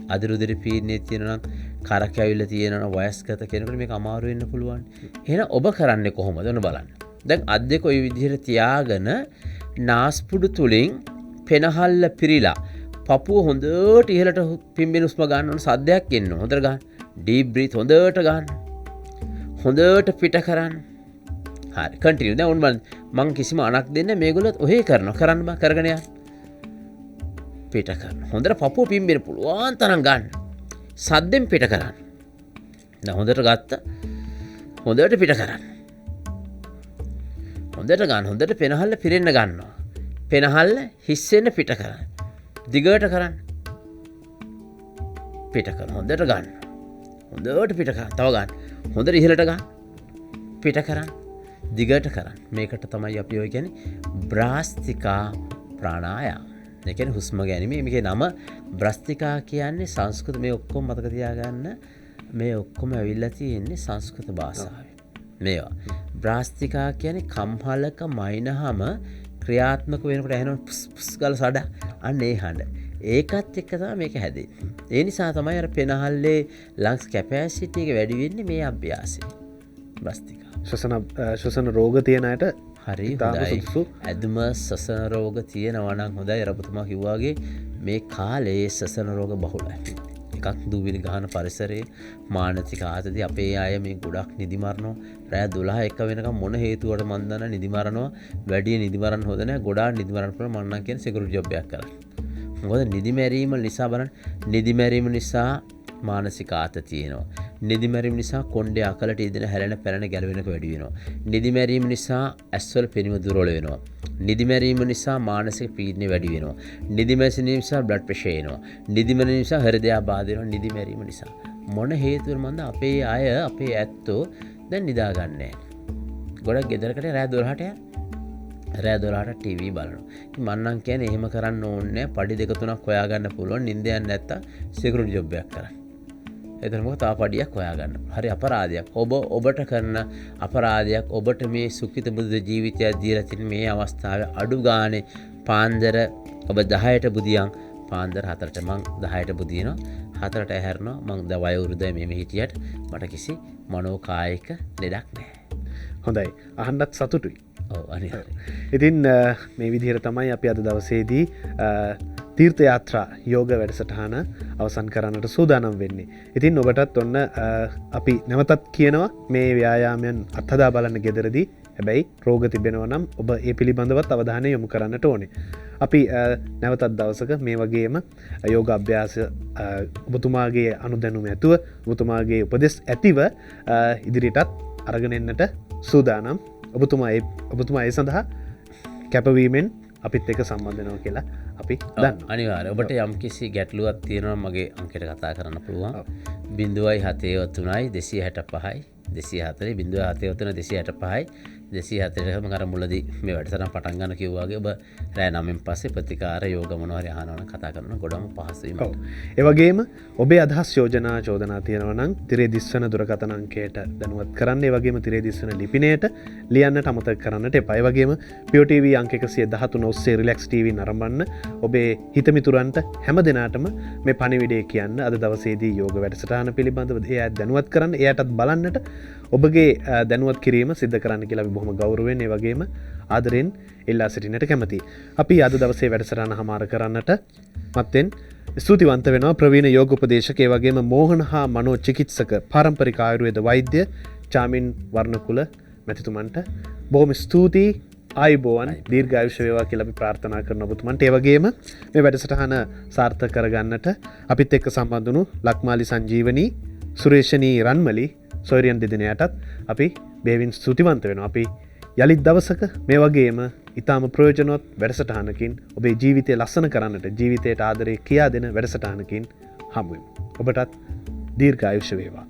අදිරුදිරි පීඩනය තියෙනවා නම් කරක ඇවිල්ලා තියෙනවා නම් වයස්ගත කෙනෙකුට මේක අමාරු වෙන්න පුළුවන් එහෙනම් ඔබ කරන්නේ කොහොමද ඔන්න බලන්න දැන් අත් දෙක ওই විදිහට තියාගෙන නාස්පුඩු තුලින් පෙනහල්ල පිරීලා පපුව හොඳට ඉහළට පිම්බෙන උස්ම ගන්න ඕන සද්දයක් එන්න හොඳට ගන්න ඩීප් බ්‍රීත් හොඳට ගන්න හොඳට පිට කරන්න. හරි කන්ටිනියු. දැන් උන් මං කිසිම අනක් දෙන්නේ මේගොල්ලොත් ඔහේ කරනවා. කරන්න බා කරගෙන යන්න. පිට කරන. හොඳට පපුව පිම්බෙන්න පුළුවන් තරම් ගන්න. සද්දෙන් පිට කරන්න. දැන් හොඳට ගත්තා. හොඳට පිට කරන්න. හොඳට ගන්න. හොඳට පෙනහල්ල පිරෙන්න ගන්නවා. පෙනහල්ල හිස්සෙන්න පිට කරන්න. දිගට කරන්න. පිට කරන. හොඳට ගන්න. හොඳට පිට කරන්න. තව ගන්න. හොඳට ඉහළට ගන්න. පිට කරන්න. දිගට කරන්න. මේකට තමයි අපි ඔය කියන්නේ බ්‍රාස්තිකා ප්‍රාණායාම. ඒ කියන්නේ හුස්ම ගැනීම. මේකේ නම බ්‍රාස්තිකා කියන්නේ සංස්කෘත මේ ඔක්කොම මතක තියාගන්න. මේ ඔක්කොම ඇවිල්ලා තියෙන්නේ සංස්කෘත භාෂාවෙන්. මේවා. බ්‍රාස්තිකා කියන්නේ කම්හලක මයින්හම ක්‍රියාත්මක වෙනකොට ඇහෙන පුස් පුස් ගාලා සඩ අන්න ඒ හඬ. ඒකත් එක්ක තමයි මේක හැදෙන්නේ. ඒ නිසා තමයි අර පෙනහල්ලේ ලංස් කැපැසිටි එක වැඩි වෙන්නේ මේ අභ්‍යාසයෙන්. බ්‍රාස්තිකා.
ශ්වසන රෝග තියෙන අයට
හරි හොඳයි. ඇදුම සසන රෝග තියෙනවා නම් හොඳයි. රබතුමා කිව්වාගේ මේ කාලේ සසන රෝග බහුලයි. එකක් දූවිලි ගහන පරිසරයේ මානසික ආතතිය අපේ අය මේ ගොඩක් නිදි මරනවා. රෑ 12 1 වෙනකම් මොන හේතුවට මන් දන්නා නිදි මරනවා. වැඩි නිදි මරන්න හොඳ නැහැ. ගොඩාක් නිදි මරන්න පුළුවන් මම නම් කියන්නේ සිකියුරිටි ජොබ් එකක් කරන්න. මොකද නිදි මැරීම නිසා බලන්න නිදි මැරීම නිසා මානසික ආතතිය එනවා. නිදි මැරීම නිසා කොණ්ඩේ අකලට ඉදෙන හැලෙන පැලෙන ගැලවෙනක වැඩි වෙනවා. නිදි මැරීම නිසා ඇස්වල පෙනීම දුර්වල වෙනවා. නිදි මැරීම නිසා මානසික පීඩනය වැඩි වෙනවා. නිදි මැරීම නිසා බ්ලඩ් ප්‍රෙෂර් එනවා. නිදි මැරීම නිසා හෘදයාබාධ වෙනවා. නිදි මැරීම නිසා මොන හේතුවෙන් මන්ද අපේ අය අපේ ඇත්තෝ දැන් නිදාගන්නේ නැහැ. ගොඩක් ගෙදරකට රෑ 12ට රෑ 12ට ටීවී බලනවා. ඉතින් මම නම් කියන්නේ එහෙම කරන්න ඕනේ නැහැ. පඩි දෙක තුනක් හොයාගන්න පුළුවන්. නිින්ද යන්නේ නැත්තම් සිකියුරිටි ජොබ් එකක් කරන්න. එතන මොකද තව පඩියක් හොයාගන්න. හරි අපරාධයක්. ඔබට කරන අපරාධයක්. ඔබට මේ සුඛිත බුදු ජීවිතය දීලා තියෙන මේ අවස්ථාවේ අඩු ගානේ පාන්දර ඔබ 10ට බුදියන් පාන්දර 4ට මං 10ට බුදිනවා. 4ට ඇහැරනවා. මං වයෝවෘද්ධයි මේ හිටියට මට කිසි මනෝකායික ලෙඩක් නැහැ.
හොඳයි. අහන්නත් සතුටුයි.
ඔව් අනිවාර්යයෙන්.
ඉතින් මේ විදිහට තමයි අපි අද දවසේදී තීර්ථ යාත්‍රා යෝග වැඩසටහන අවසන් කරන්නට සූදානම් වෙන්නේ. ඉතින් ඔබටත් ඔන්න අපි නැවතත් කියනවා මේ ව්‍යායාමයන් අත්හදා බලන්න ගෙදරදී. හැබැයි රෝග තිබෙනවා නම් ඔබ ඒ පිළිබඳවත් අවධානය යොමු කරන්නට ඕනේ. අපි නැවතත් දවසක මේ වගේම යෝග අභ්‍යාස ඔබතුමාගේ අනුදැනුම ඇතුව ඔබතුමාගේ උපදෙස් ඇතිව ඉදිරියටත් අරගෙන එන්නට සූදානම්. ඔබතුමා ඒ සඳහා කැපවීමෙන් අපිත් එක සම්බන්ධනවා කියලා අපි දන්න.
අනිවාර්යයෙන් ඔබට යම් කිසි ගැටලුවක් තියෙනවා මගේ අංකයට කතා කරන්න පුළුවන්. 0.73යි 265යි 204 0.73 265යි 204ම කර මුලදී මේ වැඩසටහන පටන් ගන්න කිව්වාගේ ඔබ රෑ 9න් පස්සේ ප්‍රතිකාර යෝග මොනවා හරි අහනවා නම් කතා කරනවා ගොඩම පහසුයි.
ඔව්. ඒ වගේම ඔබේ අදහස් යෝජනා චෝදනා තියෙනවා නම් තිරේ දිස්වන දුරකථන අංකයට දැනුවත් කරන්න. ඒ වගේම තිරේ දිස්වන ලිපිණයට ලියන්නට අමතක කරන්නට එපා. ඒ වගේම Pure TV අංක 113 ඔස්සේ Relax TV නරඹන්න. ඔබේ හිතමිතුරන්ට හැම දිනාටම මේ පණිවිඩය කියන්න අද දවසේදී යෝග වැඩසටහන පිළිබඳව එයා දැනුවත් කරන්න. එයාටත් බලන්නට ඔබගේ දැනුවත් කිරීම සිද්ධ කරන්න කියලා අපි බොහොම ගෞරවයෙන් ඒ වගේම ආදරෙන් ඉල්ලා සිටින්නට කැමතියි. අපි අද දවසේ වැඩසටහන හමාර කරන්නට මත්තෙන් ස්තුතිවන්ත වෙනවා ප්‍රවීණ යෝග උපදේශක ඒ වගේම මෝහන හා මනෝ චිකිත්සක පාරම්පරික ආයුර්වේද වෛද්‍ය චාමින් වර්ණකුල මැතිතුමන්ට බොහොම ස්තුතියි. ආයුබෝවන් දීර්ඝායුෂ වේවා කියලා අපි ප්‍රාර්ථනා කරන ඔබතුමන්ට. ඒ වගේම මේ වැඩසටහන සාර්ථක කරගන්නට අපිත් එක්ක සම්බන්ධ වුණු ලක්මාලි සංජීවනී සුරේෂණී රන්මලි සොයරියන් දෙදෙනාටත් අපි බෙහෙවින් ස්තුතිවන්ත වෙනවා. අපි යලිත් දවසක මේ වගේම ඊටාම ප්‍රයෝජනවත් වැඩසටහනකින් ඔබේ ජීවිතය ලස්සන කරන්නට ජීවිතයට ආදරේ කියා දෙන වැඩසටහනකින් හමු වෙමු. ඔබටත් දීර්ඝායුෂ වේවා.